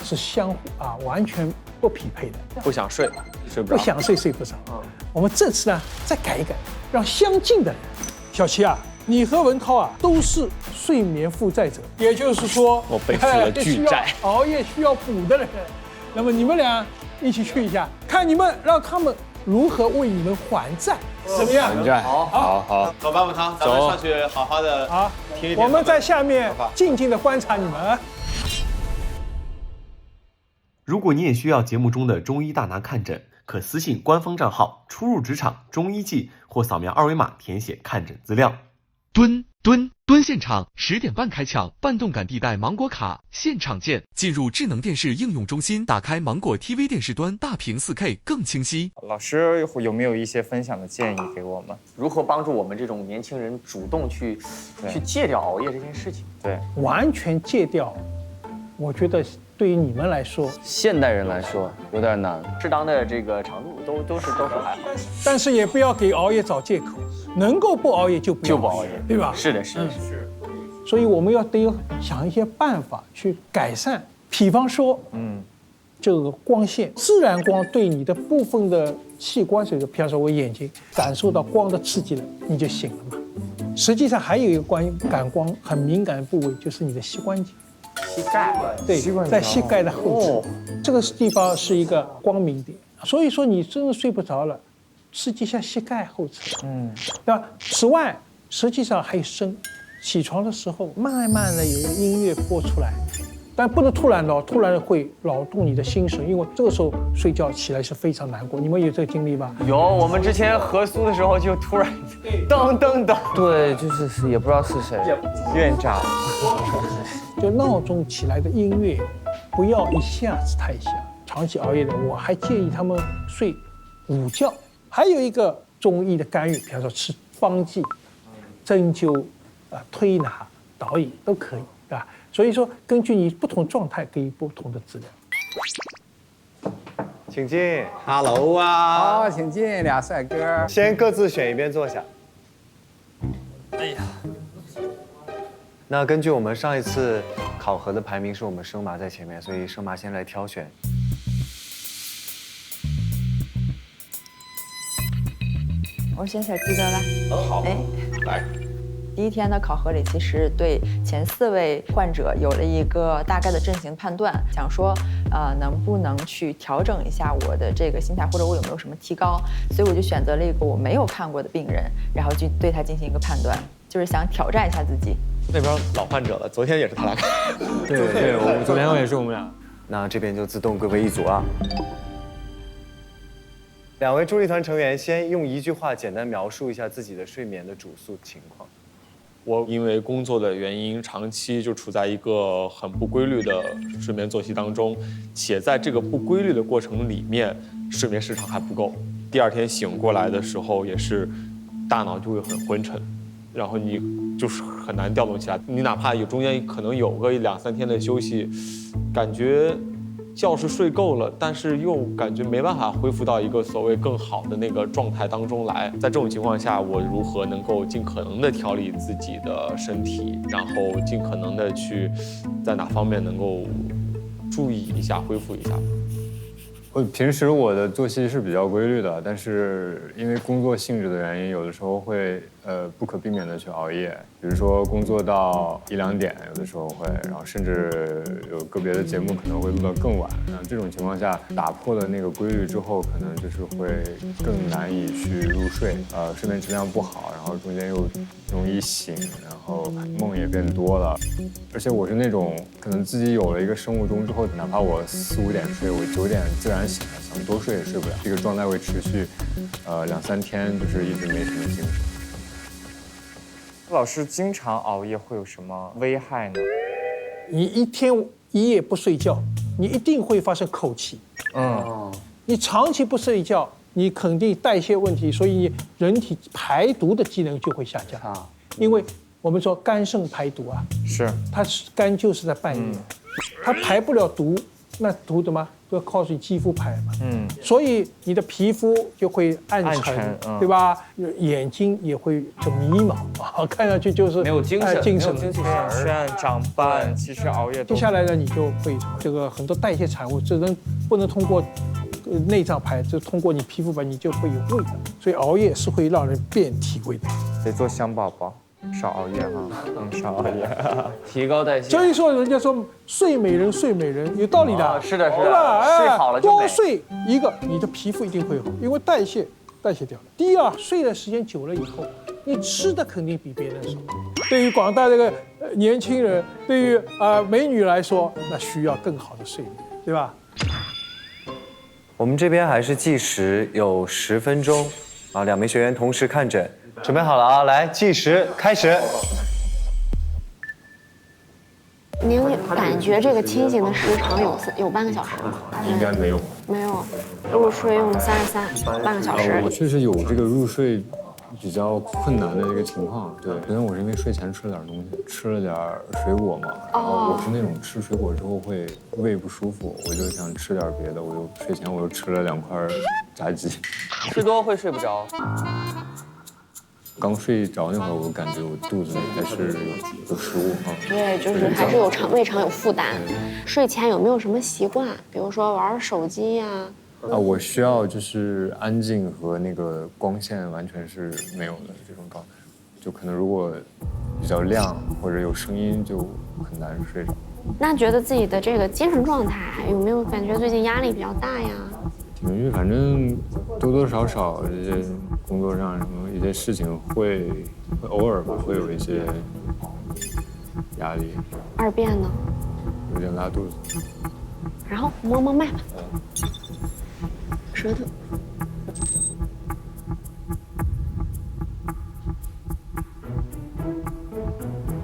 是相互啊完全不匹配的，不想睡，睡不着。不想睡，睡不着。我们这次呢，再改一改，让相近的人。小齐啊，你和文涛啊都是睡眠负债者，也就是说，我背负了巨债，熬夜需要补的人。那么你们俩一起去一下，看你们让他们如何为你们还债，怎么样？还债，好，走吧，文涛，咱们走上去好好的听一听。我们在下面静静的观察你们。如果你也需要节目中的中医大拿看诊，可私信官方账号“初入职场中医季”或扫描2维码填写看诊资料。蹲现场10点半开抢半动感地带芒果卡，现场见！进入智能电视应用中心，打开芒果 TV 电视端，大屏4K 更清晰。老师有没有一些分享的建议给我们？如何帮助我们这种年轻人主动去戒掉熬夜这件事情？对，完全戒掉，我觉得对于你们来说，现代人来说有点难，适当的这个长度都是还好，但是也不要给熬夜找借口，能够不熬夜就不熬夜，对吧？是的。所以我们要得想一些办法去改善，比方说，这个光线，自然光对你的部分的器官，比方说我眼睛感受到光的刺激了，你就醒了嘛。实际上还有一个感光很敏感的部位，就是你的膝关节。膝盖，对，在膝盖的后侧，这个地方是一个光明点，所以说你真的睡不着了，刺激一下膝盖后侧，对吧？此外，实际上还有声，起床的时候慢慢的有一个音乐播出来，但不能突然会扰动你的心神，因为这个时候睡觉起来是非常难过。你们有这个经历吧？有，我们之前合苏的时候就突然噔噔噔，对，就是也不知道是谁，院长。就闹钟起来的音乐，不要一下子太响。长期熬夜的，我还建议他们睡午觉。还有一个中医的干预，比方说吃方剂、针灸、推拿、导引都可以，对吧？所以说，根据你不同状态，给予不同的治疗。请进 ，Hello 啊，好，请进，俩帅哥，先各自选一边坐下。哎呀。那根据我们上一次考核的排名，是我们生麻在前面，所以生麻先来挑选。我先写记得了。好，哎，来。第一天的考核里，其实对前4位患者有了一个大概的阵型判断，想说，能不能去调整一下我的这个心态，或者我有没有什么提高，所以我就选择了一个我没有看过的病人，然后去对他进行一个判断，就是想挑战一下自己。那边老患者了，昨天也是他俩看。对，我昨天也是我们俩。那这边就自动归为一组啊。2位助力团成员先用1句话简单描述一下自己的睡眠的主诉情况。我因为工作的原因，长期就处在一个很不规律的睡眠作息当中，且在这个不规律的过程里面，睡眠时长还不够。第2天醒过来的时候，也是大脑就会很昏沉，然后你就是很难调动起来。你哪怕有中间可能有个2、3天的休息，感觉觉是睡够了，但是又感觉没办法恢复到一个所谓更好的那个状态当中来。在这种情况下，我如何能够尽可能的调理自己的身体，然后尽可能的去在哪方面能够注意一下、恢复一下？平时我的作息是比较规律的，但是因为工作性质的原因，有的时候会不可避免的去熬夜，比如说工作到1、2点，有的时候会，然后甚至有个别的节目可能会录到更晚。那这种情况下，打破了那个规律之后，可能就是会更难以去入睡，睡眠质量不好，然后中间又容易醒，然后梦也变多了。而且我是那种可能自己有了一个生物钟之后，哪怕我4、5点睡，我9点自然醒了，想多睡也睡不了。这个状态会持续2、3天，就是一直没什么精神。老师经常熬夜会有什么危害呢？你1天1夜不睡觉，你一定会发生口气。你长期不睡觉，你肯定代谢问题，所以你人体排毒的机能就会下降。因为我们说肝肾排毒啊，是它肝就是在半夜，它排不了毒，那毒怎么都要靠你肌肤排嘛。所以你的皮肤就会暗沉，对吧？眼睛也会就迷茫啊，看上去就是没有精神，精神圈长斑，其实熬夜。接下来呢，你就会这个很多代谢产物不能通过内脏排，就通过你皮肤排，你就会有味道。所以熬夜是会让人变体味的。得做香宝宝。少熬夜哈，少熬夜，提高代谢。所以说，人家说睡美人，睡美人，有道理的。是的，对吧？睡好了就美。多睡一个，你的皮肤一定会好，因为代谢掉了。第二，睡的时间久了以后，你吃的肯定比别人少。对于广大这个年轻人，对于美女来说，那需要更好的睡眠，对吧？我们这边还是计时，有10分钟啊，2名学员同时看诊。准备好了啊！来计时开始。您感觉这个清醒的时长有半个小时吗？应该没有。没有，入睡用33，半个小时。我确实有这个入睡比较困难的这个情况。对，可能我是因为睡前吃了点东西，吃了点水果嘛。然后我是那种吃水果之后会胃不舒服，我就想吃点别的，我就睡前我又吃了2块炸鸡。吃多会睡不着。刚睡着那会儿，我感觉我肚子里还是有食物啊。对，就是还是有胃肠有负担。睡前有没有什么习惯？比如说玩手机呀？我需要就是安静和那个光线完全是没有的这种状态，就可能如果比较亮或者有声音就很难睡着。那觉得自己的这个精神状态有没有感觉最近压力比较大呀？因为反正多多少少这些工作上什么一些事情会偶尔吧，会有一些压力。二便呢？有点拉肚子。然后摸脉吧，舌头。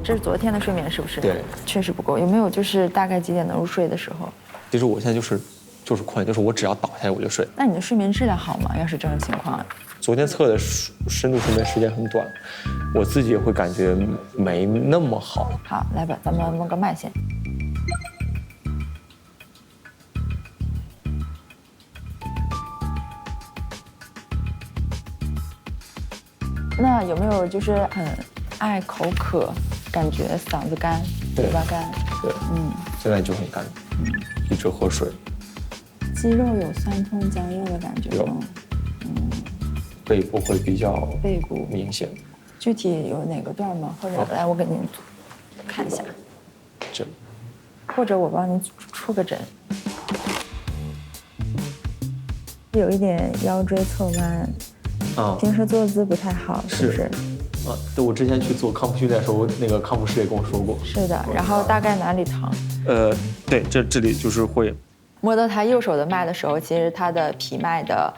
这是昨天的睡眠是不是？对，确实不够。有没有就是大概几点能入睡的时候？其实我现在就是困，就是我只要倒下来我就睡。那你的睡眠质量好吗？要是这种情况，昨天测的深度睡眠时间很短，我自己也会感觉没那么好。好，来吧，咱们摸个脉先。那有没有就是很爱口渴，感觉嗓子干，嘴巴干。对，现在就很干，一直喝水。肌肉有酸痛、僵硬的感觉吗？背部会比较背部明显。具体有哪个段吗？或者来我给您看一下。这。或者我帮您出个诊。有一点腰椎侧弯，平时坐姿不太好，是不是？对，我之前去做康复训练的时候，那个康复师也跟我说过。是的，然后大概哪里疼？对，这里就是会。摸到他右手的脉的时候，其实他的脾脉的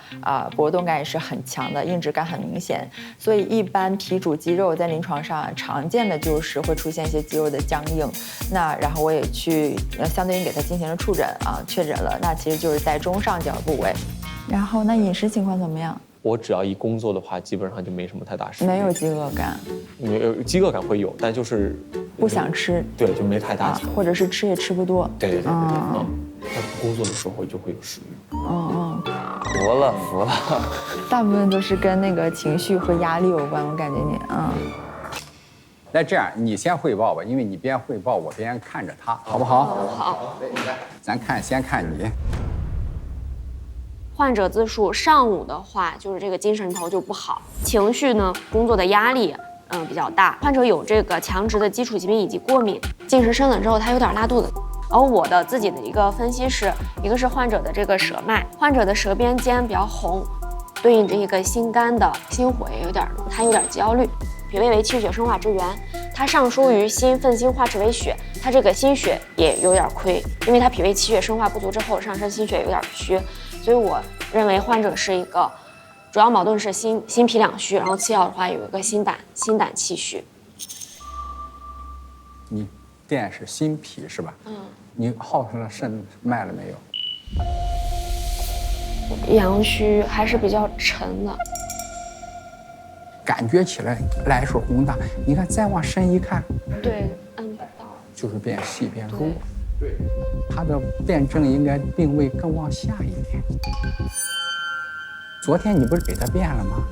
搏动感也是很强的，硬直感很明显。所以一般脾主肌肉，在临床上常见的就是会出现一些肌肉的僵硬。那然后我也去相对应给他进行了触诊确诊了，那其实就是在中上角部位。然后那饮食情况怎么样？我只要一工作的话，基本上就没什么太大食欲。没有饥饿感？饥饿感会有，但就是不想吃。对，就没太大饥饿，或者是吃也吃不多。对。但工作的时候就会有食欲。服了。大部分都是跟那个情绪和压力有关，我感觉你那这样，你先汇报吧，因为你边汇报我边看着他，好不好？好。咱先看你。患者自述，上午的话就是这个精神头就不好，情绪呢，工作的压力比较大。患者有这个强直的基础疾病以及过敏，进食深了之后他有点拉肚子。而我的自己的一个分析是，一个是患者的这个舌脉，患者的舌边尖比较红，对应着一个心肝的心火也有点，他有点焦虑。脾胃为气血生化之源，它上疏于心，奋心化之为血，它这个心血也有点亏，因为它脾胃气血生化不足之后，上身心血有点虚，所以我认为患者是一个主要矛盾是心脾两虚，然后次要的话有一个心胆气虚。你电是心脾是吧？你耗上了肾脉了没有？阳虚还是比较沉的。感觉起来水宏大，你看再往深一看，对，不到，就是变细变弱。对，他的辩证应该病位更往下一点。昨天你不是给他辩了吗？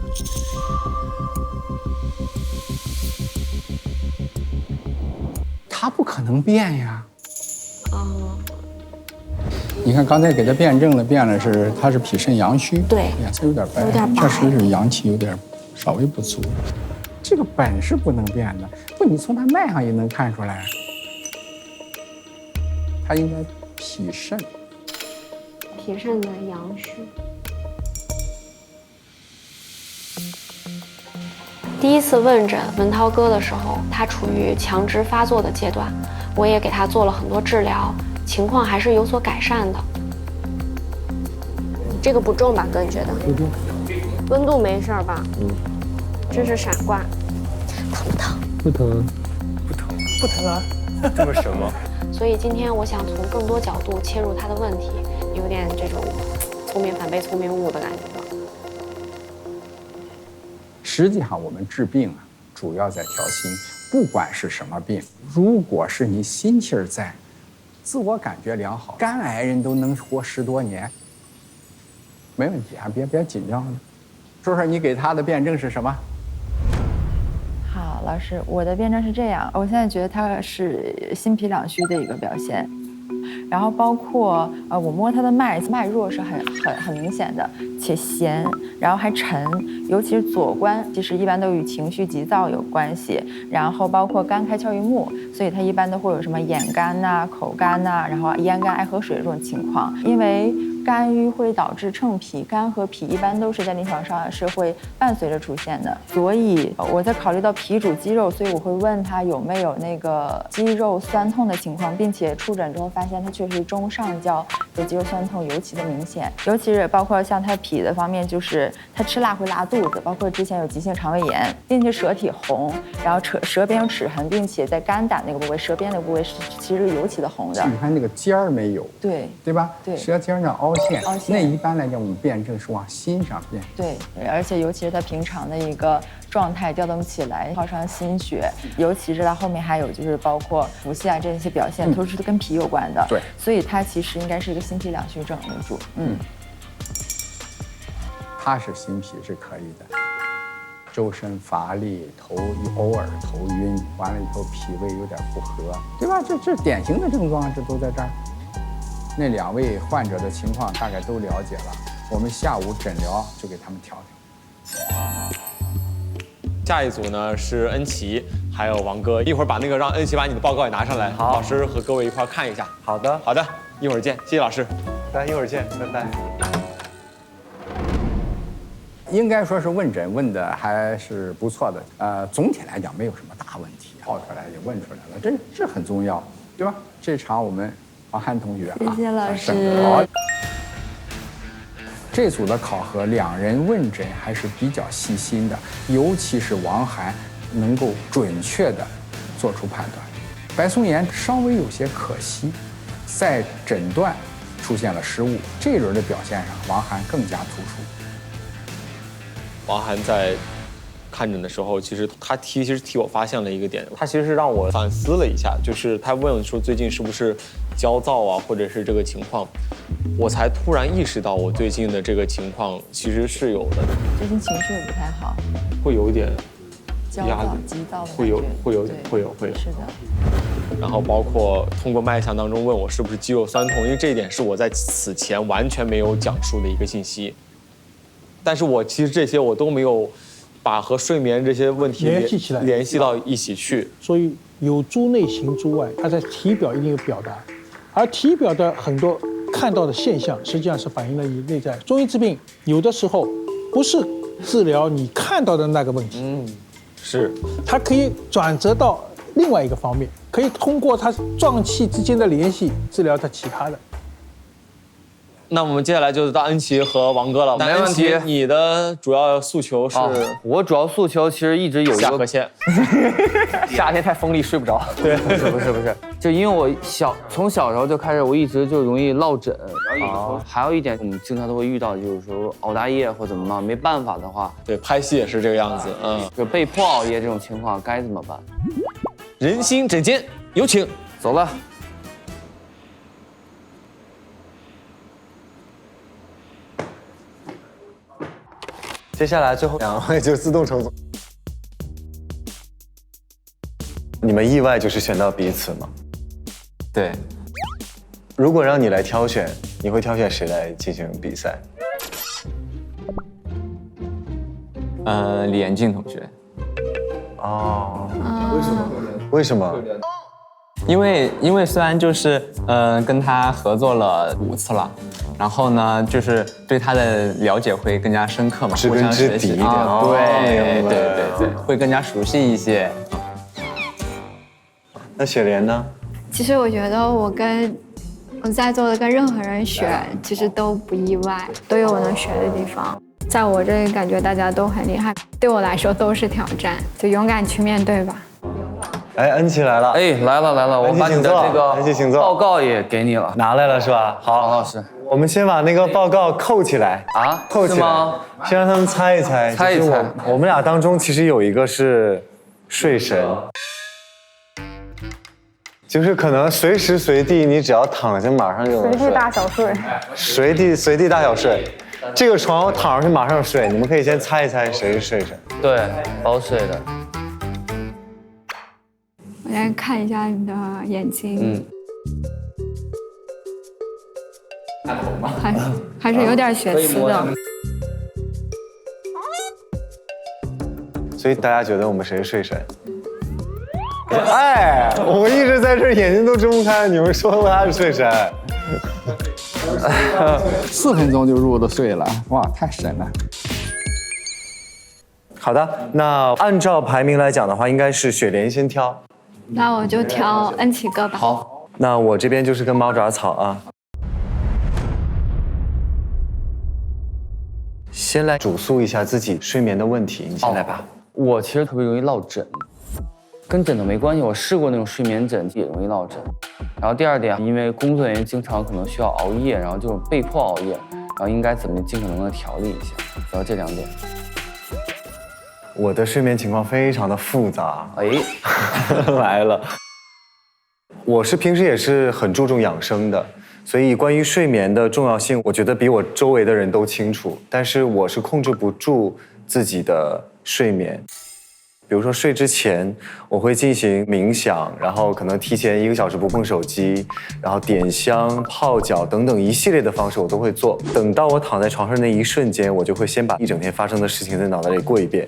他不可能变呀。你看刚才给他辩证了，辩了是他是脾肾阳虚，对，颜色有点白，确实是阳气有点稍微不足，这个本是不能变的。不，你从他脉上也能看出来，他应该脾肾的阳虚。第一次问诊文涛哥的时候，他处于强直发作的阶段，我也给他做了很多治疗，情况还是有所改善的。这个不重吧，哥？你觉得？不重。温度没事吧？这是闪挂，疼不疼？不疼，不疼啊，这么神吗？所以今天我想从更多角度切入他的问题，有点这种聪明反被聪明误的感觉吧。实际上我们治病主要在调心，不管是什么病，如果是你心气儿在，自我感觉良好，肝癌人都能活10多年，没问题啊，别紧张了。说说你给他的辩证是什么？好，老师，我的辩证是这样，我现在觉得他是心脾两虚的一个表现，然后包括我摸他的脉弱是很明显的，且咸，然后还沉，尤其是左关，其实一般都与情绪急躁有关系，然后包括肝开窍于目，所以他一般都会有什么眼干呐、口干呐，然后咽干爱喝水这种情况，因为肝郁会导致乘脾，肝和脾一般都是在临床上是会伴随着出现的，所以我在考虑到脾主肌肉，所以我会问他有没有那个肌肉酸痛的情况，并且触诊之后发现他确实中上焦的肌肉酸痛尤其的明显，尤其是包括像他脾的方面，就是他吃辣会拉肚子，包括之前有急性肠胃炎，并且舌体红，然后舌边有齿痕，并且在肝胆那个部位，舌边那个部位是其实尤其的红的。你看那个尖儿没有，对吧？对，舌尖上凹陷，那一般来讲我们辩证是往心上辩。对，而且尤其是他平常的一个状态调动起来，耗伤心血，尤其是他后面还有就是包括腹泻啊这些表现，都是跟脾有关的。对，所以他其实应该是一个心脾两虚症为主。他是心脾是可以的，周身乏力，偶尔头晕，完了以后脾胃有点不和，对吧？这典型的症状，这都在这儿。那2位患者的情况大概都了解了，我们下午诊疗就给他们调调。下一组呢是恩琪还有王哥，一会儿让恩琪把你的报告也拿上来，好，老师和各位一块看一下。好的，好的，一会儿见，谢谢老师。大家一会儿见，拜拜。应该说是问诊问的还是不错的，总体来讲没有什么大问题，报出来也问出来了，这很重要，对吧？这场我们王涵同学谢谢老师。好，这组的考核，2人问诊还是比较细心的，尤其是王涵能够准确的做出判断，白松岩稍微有些可惜，在诊断出现了失误，这一轮的表现上，王涵更加突出。王涵在看诊的时候，其实替我发现了一个点，他其实是让我反思了一下，就是他问我说最近是不是焦躁啊，或者是这个情况，我才突然意识到我最近的这个情况其实是有的。最近情绪也不太好，会有一点焦躁、急躁的会有。是的。然后包括通过脉象当中问我是不是肌肉酸痛，因为这一点是我在此前完全没有讲述的一个信息。但是我其实这些我都没有把和睡眠这些问题联系到一起去。所以有诸内行诸外，它在体表一定有表达，而体表的很多看到的现象，实际上是反映了你内在。中医治病有的时候不是治疗你看到的那个问题，是它可以转折到另外一个方面，可以通过它脏器之间的联系治疗它其他的。那我们接下来就是到恩琪和王哥了。没问题。你的主要诉求是？我主要诉求其实一直有一个下颌线。夏天太锋利，睡不着。对，不是，就因为我从小时候就开始，我一直就容易落枕，然后有的时候还有一点，我们经常都会遇到，就是说熬大夜或怎么嘛，没办法的话，对，拍戏也是这个样子，就被迫熬夜这种情况该怎么办？人心诊间有请，走了。接下来最后2位就自动成组。你们意外就是选到彼此吗？对。如果让你来挑选，你会挑选谁来进行比赛？李延静同学。哦。为什么？因为虽然就是跟他合作了5次了。然后呢，就是对他的了解会更加深刻嘛，知根知底一点。对，会更加熟悉一些。那雪莲呢？其实我觉得我在座的跟任何人学，其实都不意外，都有我能学的地方。在我这里感觉大家都很厉害，对我来说都是挑战，就勇敢去面对吧。哎，恩琪来了。哎，来了，我把你的这个报告也给你了，拿来了是吧？好，老师。我们先把那个报告扣起来啊，扣起来，先让他们猜一猜。我们俩当中其实有一个是睡神，就是可能随时随地你只要躺下马上就能睡。随地大小睡。随地大小睡，这个床我躺上去马上睡。你们可以先猜一猜谁是睡神。对，包睡的。我来看一下你的眼睛。还是有点血丝的。所以大家觉得我们谁是睡神？哎，我一直在这眼睛都睁不开，你们说他是睡神。4分钟就入的睡了，哇，太神了。好的，那按照排名来讲的话，应该是雪莲先挑。那我就挑恩琪哥吧。好，那我这边就是跟猫爪草啊。先来主诉一下自己睡眠的问题，你先来吧。我其实特别容易落枕，跟枕头没关系，我试过那种睡眠枕也容易落枕。然后第2点，因为工作原因经常可能需要熬夜，然后这种被迫熬夜，然后应该怎么尽可能的调理一下，主要这2点。我的睡眠情况非常的复杂，哎，来了。我是平时也是很注重养生的。所以关于睡眠的重要性，我觉得比我周围的人都清楚。但是我是控制不住自己的睡眠。比如说睡之前，我会进行冥想，然后可能提前1个小时不碰手机，然后点香、泡脚等等一系列的方式我都会做。等到我躺在床上那一瞬间，我就会先把一整天发生的事情在脑袋里过一遍。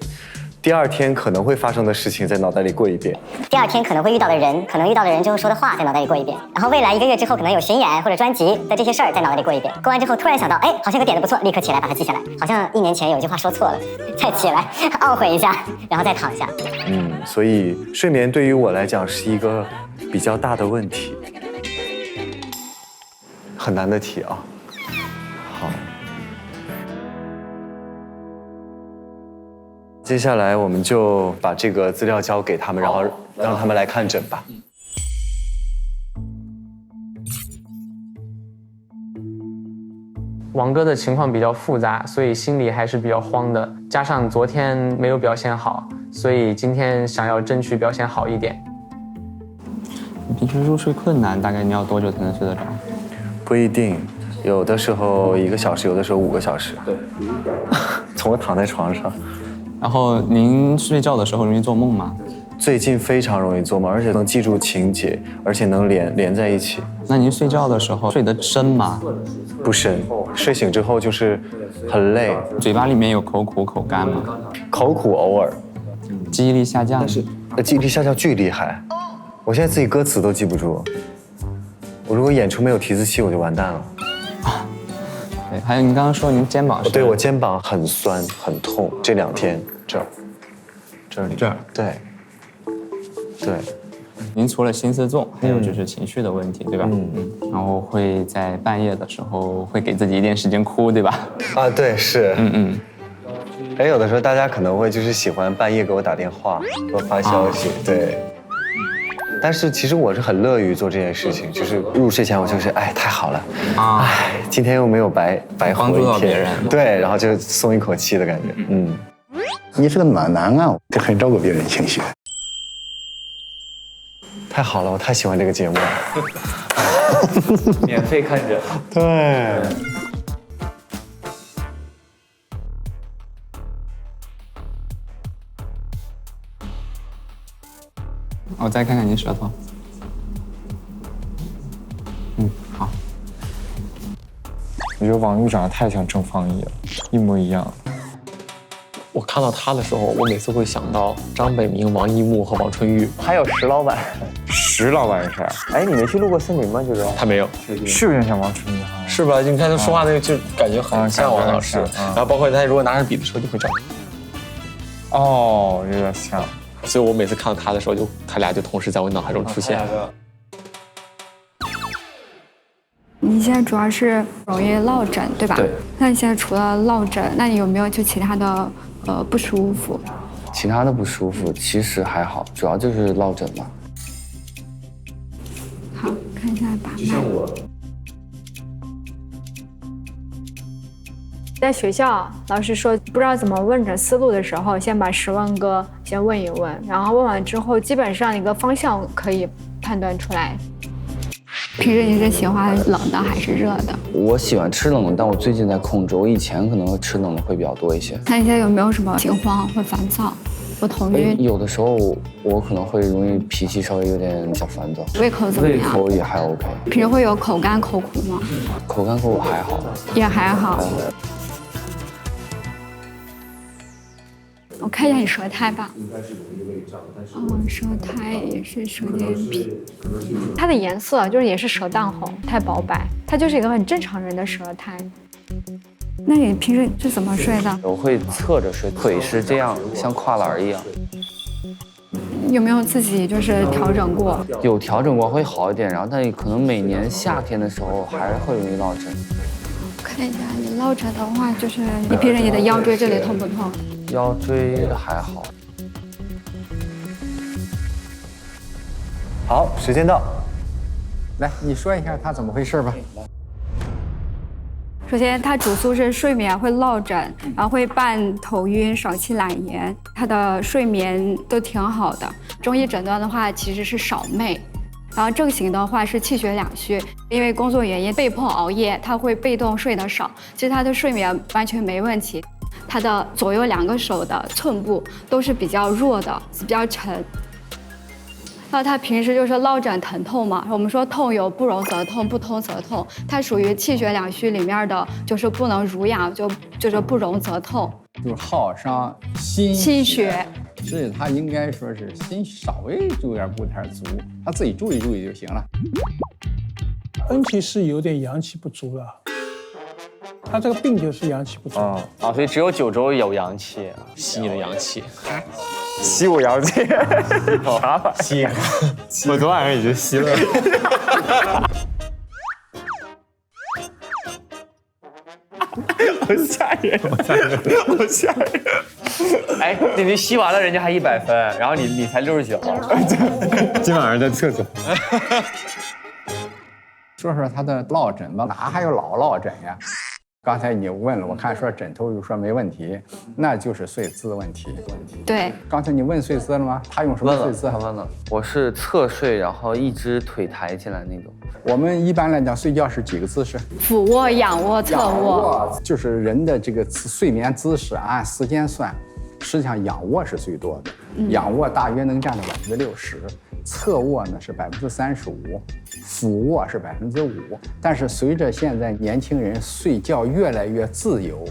第二天可能会发生的事情在脑袋里过一遍，第二天可能会遇到的人，可能遇到的人之后说的话在脑袋里过一遍，然后未来1个月之后可能有巡演或者专辑的这些事儿在脑袋里过一遍，过完之后突然想到，哎，好像有个点子不错，立刻起来把它记下来，好像1年前有一句话说错了，再起来懊悔一下，然后再躺下。所以睡眠对于我来讲是一个比较大的问题，很难的题啊。好。接下来我们就把这个资料交给他们，然后让他们来看诊吧。王哥的情况比较复杂，所以心里还是比较慌的，加上昨天没有表现好，所以今天想要争取表现好一点。你平时入睡困难，大概你要多久才能睡得着？不一定，有的时候1个小时，有的时候5个小时。对，从我躺在床上。然后您睡觉的时候容易做梦吗？最近非常容易做梦，而且能记住情节，而且能连在一起。那您睡觉的时候睡得深吗？不深，睡醒之后就是很累。嘴巴里面有口苦口干吗？口苦偶尔。记忆力下降？记忆力下降巨厉害，我现在自己歌词都记不住。我如果演出没有提字器，我就完蛋了。对，还有您刚刚说您肩膀是？对，我肩膀很酸很痛，这2天这里。对。您除了心思重，还有就是情绪的问题，对吧？然后会在半夜的时候会给自己一点时间哭，对吧？啊，对，是。哎，有的时候大家可能会就是喜欢半夜给我打电话，给我发消息，对。但是其实我是很乐于做这件事情，就是入睡前我就是哎太好了啊，哎今天又没有白活一天，帮助到别人，对，然后就松一口气的感觉。你是个暖男啊，这很照顾别人情绪。太好了，我太喜欢这个节目了。免费看诊。对。我再看看你舌头。好。我觉得王玉长得太像郑方毅了，一模一样。我看到他的时候，我每次会想到张北明、王一木和王春玉，还有石老板。石老板是谁？哎，你没去路过森林吗？就是他没有，是有点像王春玉哈。是吧？你看他说话那个，就感觉很像王老师。然后包括他如果拿着笔的时候，就会这样。哦，有点像。所以我每次看到他的时候，他俩就同时在我脑海中出现。你现在主要是容易落枕，对吧？对。那你现在除了落枕，那你有没有就其他的不舒服？其他的不舒服其实还好，主要就是落枕嘛。好，看一下把脉。就像我。在学校，老师说不知道怎么问诊思路的时候，先把10问哥先问一问，然后问完之后，基本上一个方向可以判断出来。平时你是喜欢冷的还是热的？我喜欢吃冷的，但我最近在控制。我以前可能吃冷的会比较多一些。那你现在有没有什么情况会烦躁？或头晕？有的时候我可能会容易脾气稍微有点小烦躁。胃口怎么样？胃口也还 OK。平时会有口干口苦吗？口干口苦还好。也还好。我看一下你舌苔吧。舌苔也是舌间皮，它的颜色就是也是舌淡红，太薄白，它就是一个很正常人的舌苔。那你平时是怎么睡的？我会侧着睡，腿是这样，像跨栏一样。有没有自己就是调整过？有调整过会好一点，然后但可能每年夏天的时候还是会容易落枕。看一下你落枕的话，就是你平时你的腰椎这里痛不痛？腰椎还好。好，时间到，来你说一下他怎么回事吧。首先，他主诉是睡眠会落枕，然后会伴头晕、少气、懒言。他的睡眠都挺好的。中医诊断的话，其实是少寐。然后正型的话是气血两虚，因为工作原因被迫熬夜，他会被动睡得少。其实他的睡眠完全没问题。他的左右2个手的寸部都是比较弱的，比较沉。那他平时就是落枕疼痛嘛，我们说痛有不容则痛，不通则痛，它属于气血两虚里面的，就是不能濡养，就是不容则痛，就是耗伤心血。所以他应该说是心稍微有点不太足，他自己注意注意就行了。恩琪是有点阳气不足了，他这个病就是阳气不足所以只有9周有阳气，吸你的阳气，吸我阳气，啥吧？吸，我昨晚上已经吸了。好吓人，好吓人！哎，你吸完了，人家还100分，然后你才69。今晚上在厕所。说说他的落枕吧，哪还有老落枕呀？刚才你问了，我看说枕头就说没问题，那就是睡姿问题。对，刚才你问睡姿了吗？他用什么睡姿？他问了，我是侧睡，然后一只腿抬起来那种。我们一般来讲睡觉是几个姿势？俯卧、仰卧、侧卧，就是人的这个睡眠姿势按时间算，实际上仰卧是最多的，仰卧大约能占到60%。侧卧呢是35%，俯卧是5%，但是随着现在年轻人睡觉越来越自由，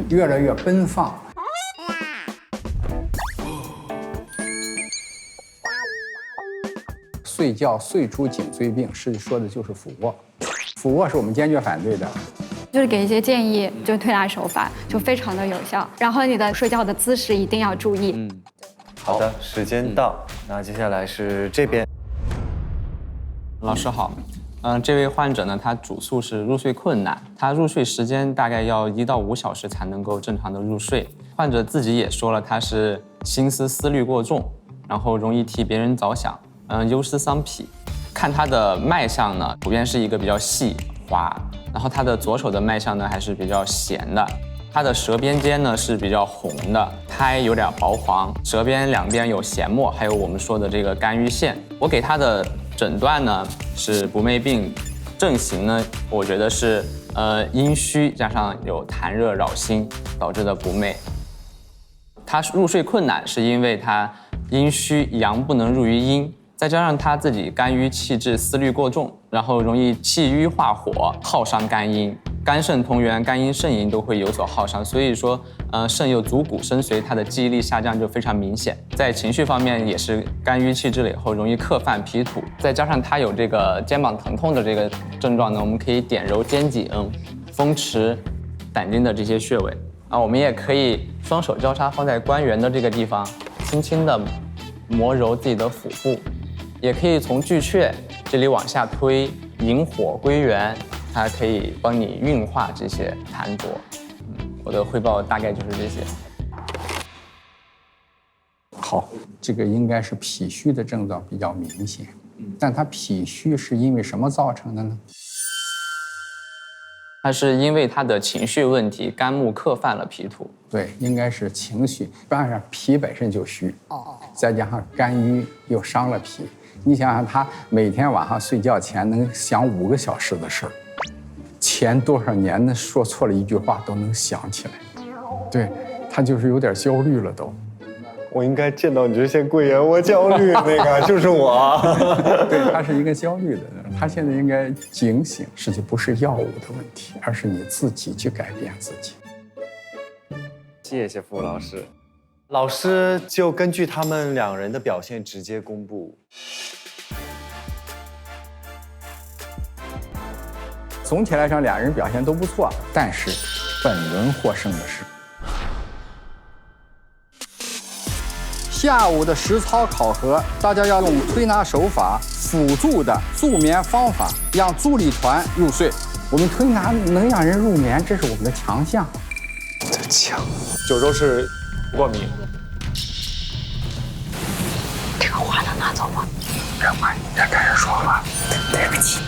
越来越奔放，睡觉睡出颈椎病，实际说的就是俯卧。俯卧是我们坚决反对的。就是给一些建议，就推拿手法就非常的有效。然后你的睡觉的姿势一定要注意。好的，时间到，那接下来是这边。老师好，这位患者呢，他主诉是入睡困难，他入睡时间大概要1到5小时才能够正常的入睡。患者自己也说了，他是心思思虑过重，然后容易替别人着想，忧思丧脾。看他的脉象呢，普遍是一个比较细滑，然后他的左手的脉象呢还是比较弦的。他的舌边尖呢是比较红的，苔有点薄黄，舌边两边有弦沫，还有我们说的这个肝郁线。我给他的诊断呢是不寐病，症型呢我觉得是阴虚加上有痰热扰心导致的不寐。他入睡困难是因为他阴虚阳不能入于阴，再加上他自己肝郁气滞，思虑过重，然后容易气郁化火，耗伤肝阴。肝肾同源，肝阴肾阴都会有所耗伤，所以说，肾有足骨生髓，他的记忆力下降就非常明显。在情绪方面也是肝郁气滞了以后容易客犯脾土，再加上他有这个肩膀疼痛的这个症状呢，我们可以点揉肩颈、风池、胆经的这些穴位啊，我们也可以双手交叉放在关元的这个地方，轻轻的摩揉自己的腹部，也可以从巨阙这里往下推，引火归元。它可以帮你运化这些痰浊。我的汇报大概就是这些。好，这个应该是脾虚的症状比较明显，但它脾虚是因为什么造成的呢？它是因为他的情绪问题，肝木克犯了脾土。对，应该是情绪。当然，脾本身就虚，再加上肝郁又伤了脾。你想想，他每天晚上睡觉前能想5个小时的事儿。前多少年呢？说错了一句话都能想起来，对他就是有点焦虑了都。我应该见到你就先跪下，我焦虑，那个就是我。对，他是一个焦虑的人，他现在应该警醒，实际不是药物的问题，而是你自己去改变自己。谢谢傅老师，老师就根据他们2人的表现直接公布。总体来讲，2人表现都不错，但是本轮获胜的是下午的实操考核，大家要用推拿手法辅助的助眠方法，让助力团入睡。我们推拿能让人入眠，这是我们的强项。我的强，9周是过敏。这个话能拿走吗？别管，别跟人说话。对不起。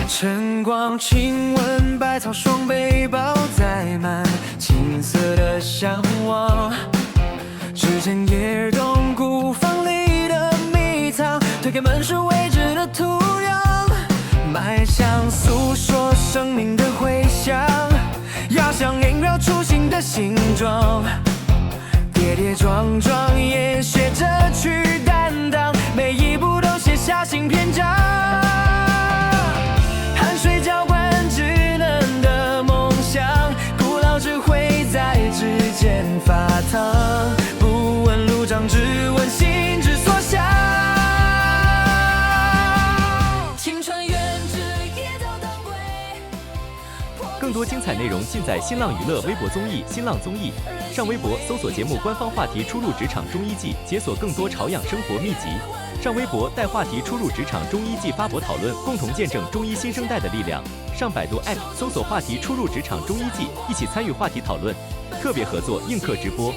晨光亲吻百草双背包载满青涩的向往。时间也动骨房里的迷藏，推开门是未知的土壤，迈向诉说生命的回响，要像萦绕初心的形状，跌跌撞撞也学着去担当，每一步都写下新篇章，汗水浇灌稚嫩的梦想，古老智慧在指尖发烫，不问路障，只问心之所向。青春远志也都当归。更多精彩内容尽在新浪娱乐微博综艺、新浪综艺。上微博搜索节目官方话题“初入职场中医季”，解锁更多潮养生活秘籍。上微博带话题“初入职场中医季”发博讨论，共同见证中医新生代的力量。上百度 App 搜索话题“初入职场中医季”，一起参与话题讨论。特别合作映客直播。